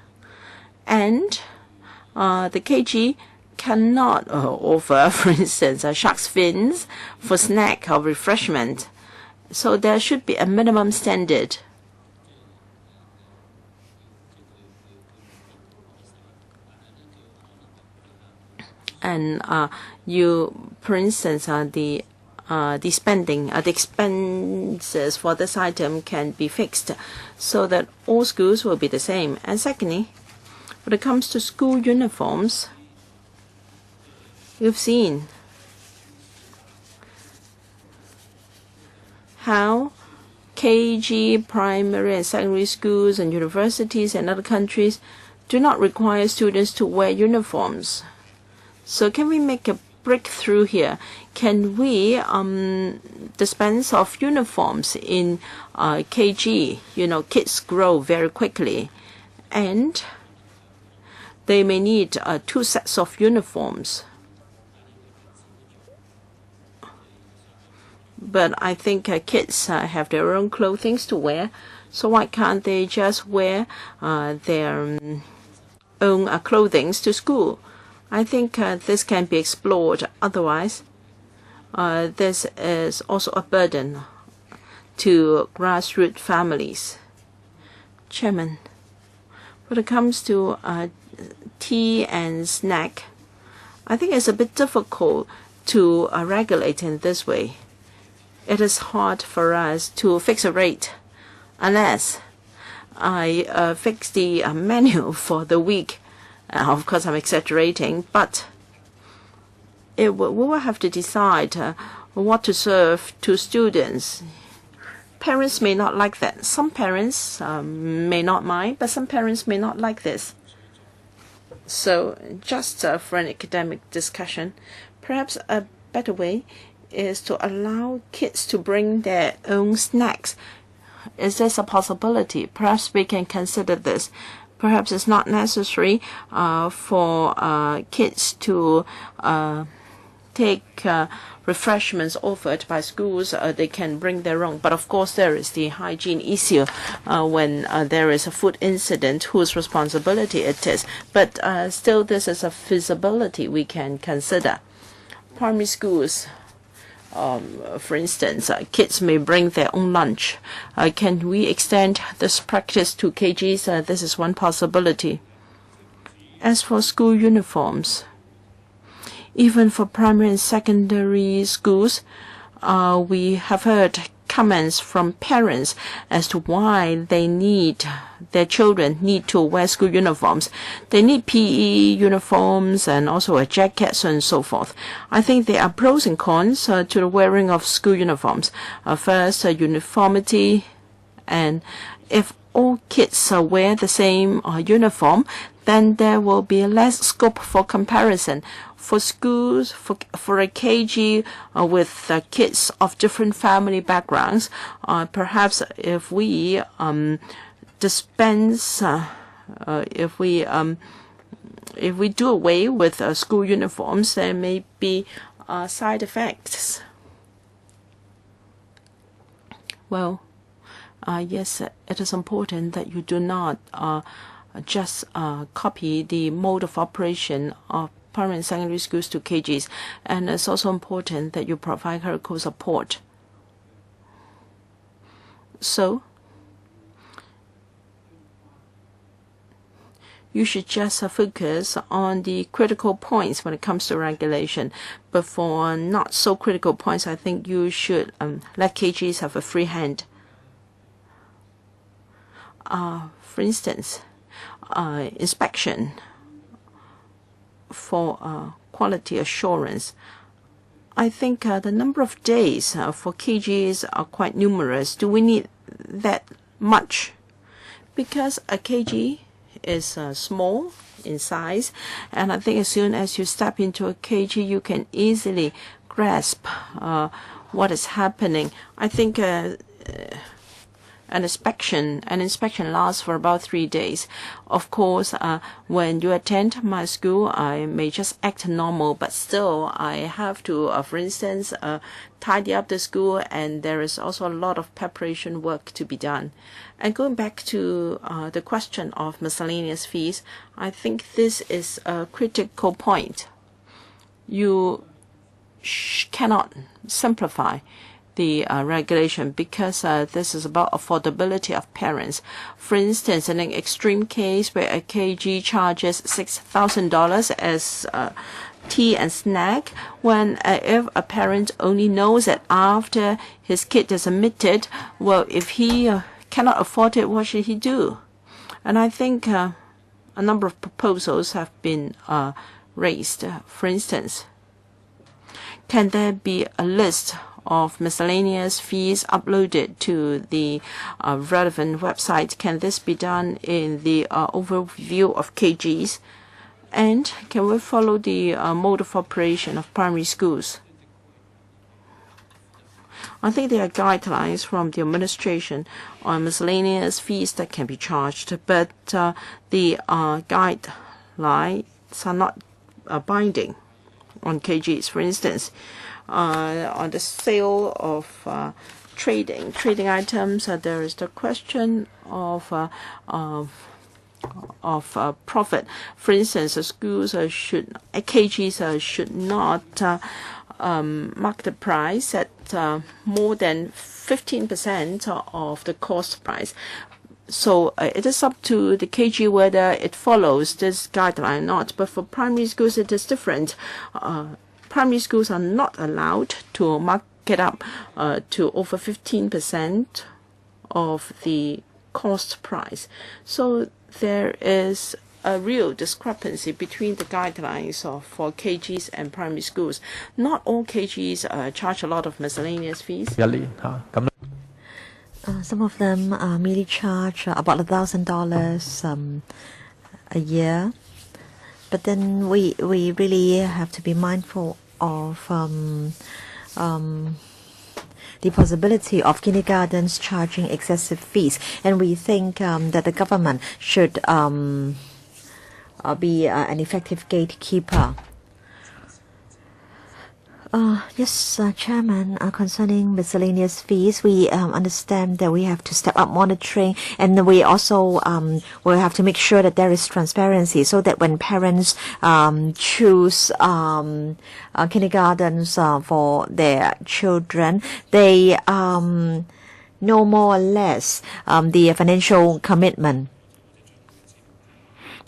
and the KG cannot offer, for instance, shark's fins for snack or refreshment. So there should be a minimum standard. And for instance, the spending, the expenses for this item can be fixed so that all schools will be the same. And secondly, when it comes to school uniforms, you've seen how KG, primary and secondary schools and universities and other countries do not require students to wear uniforms. So can we make a breakthrough here? Can we dispense of uniforms in KG? You know, kids grow very quickly, and they may need 2 sets of uniforms. But I think kids have their own clothing to wear, so why can't they just wear their own clothing to school? I think this can be explored. Otherwise, this is also a burden to grassroots families. Chairman, when it comes to tea and snack, I think it's a bit difficult to regulate in this way. It is hard for us to fix a rate unless I fix the menu for the week. Of course, I'm exaggerating, but we will have to decide what to serve to students. Parents may not like that. Some parents may not mind, but some parents may not like this. So just for an academic discussion, perhaps a better way is to allow kids to bring their own snacks. Is this a possibility? Perhaps we can consider this. Perhaps it's not necessary for kids to take refreshments offered by schools. They can bring their own. But of course, there is the hygiene issue when there is a food incident, whose responsibility it is. But still, this is a feasibility we can consider. Primary schools, for instance, kids may bring their own lunch. Can we extend this practice to KGs? This is one possibility. As for school uniforms, even for primary and secondary schools, we have heard comments from parents as to why their children need to wear school uniforms. They need PE uniforms and also a jacket and so forth. I think there are pros and cons to the wearing of school uniforms. First, uniformity, and if all kids wear the same uniform, then there will be less scope for comparison. For schools, for a KG with kids of different family backgrounds, perhaps if we dispense, if we do away with school uniforms, there may be side effects. Well, yes, it is important that you do not just copy the mode of operation of primary and secondary schools to KGs, and it's also important that you provide clerical support. So you should just focus on the critical points when it comes to regulation. But for not so critical points, I think you should let KGs have a free hand. for instance, inspection for quality assurance, I think the number of days for KGs are quite numerous. Do we need that much? Because a KG is small in size, and I think as soon as you step into a KG, you can easily grasp what is happening. I think an inspection lasts for about 3 days. Of course, when you attend my school, I may just act normal, but still I have to, for instance, tidy up the school, and there is also a lot of preparation work to be done. And going back to the question of miscellaneous fees, I think this is a critical point. You cannot simplify the regulation, because this is about affordability of parents. For instance, in an extreme case where a KG charges $6,000 as tea and snack, when if a parent only knows that after his kid is admitted, well, if he cannot afford it, what should he do? And I think a number of proposals have been raised. For instance, can there be a list of miscellaneous fees uploaded to the relevant website? Can this be done in the overview of KGs? And can we follow the mode of operation of primary schools? I think there are guidelines from the administration on miscellaneous fees that can be charged, but the guidelines are not binding on KGs. For instance, on the sale of trading items, there is the question of profit. For instance, schools KGs should not mark the price at more than 15% of the cost price. So it is up to the KG whether it follows this guideline or not. But for primary schools, it is different. Primary schools are not allowed to mark it up to over 15% of the cost price. So there is a real discrepancy between the guidelines for KGs and primary schools. Not all KGs charge a lot of miscellaneous fees. Some of them merely charge about $1,000 a year. But then we really have to be mindful of the possibility of kindergartens charging excessive fees, and we think that the government should be an effective gatekeeper. Yes, Chairman, concerning miscellaneous fees, we understand that we have to step up monitoring, and we also will have to make sure that there is transparency, so that when parents choose kindergartens for their children, they know more or less the financial commitment.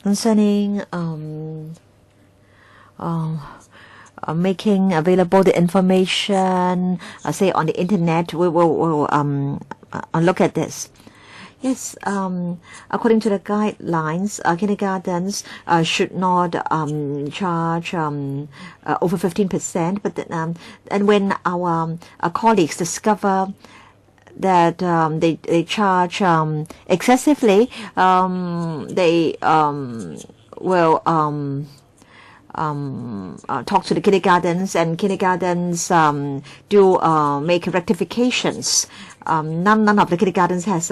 Concerning making available the information, say on the internet, we will look at this. Yes, according to the guidelines, kindergartens should not charge over 15%. But and when our colleagues discover that they charge excessively, they will talk to the kindergartens, and kindergartens do make rectifications. None of the kindergartens has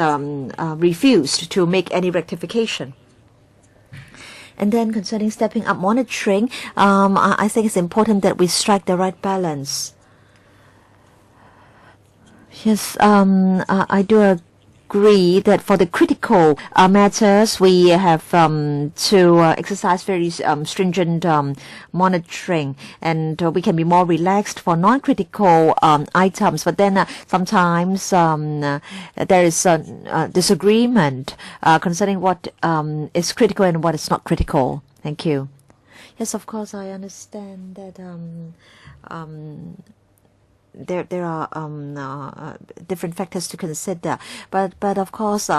refused to make any rectification. And then concerning stepping up monitoring, I think it's important that we strike the right balance. Yes, I do agree that for the critical matters, we have to exercise very stringent monitoring, and we can be more relaxed for non-critical items. But then sometimes there is a disagreement concerning what is critical and what is not critical. Thank you. Yes, of course, I understand that there are different factors to consider, but of course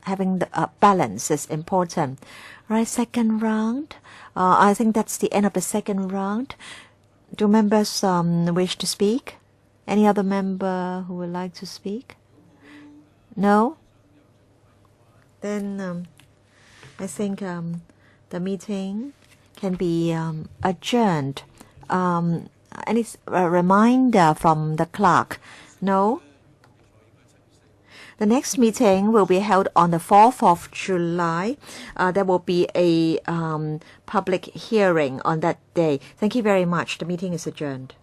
having the balance is important. Right, second round. I think that's the end of the second round. Do members wish to speak? Any other member who would like to speak? No? Then I think the meeting can be adjourned. Any reminder from the clerk? No? The next meeting will be held on the 4th of July. There will be a public hearing on that day. Thank you very much. The meeting is adjourned.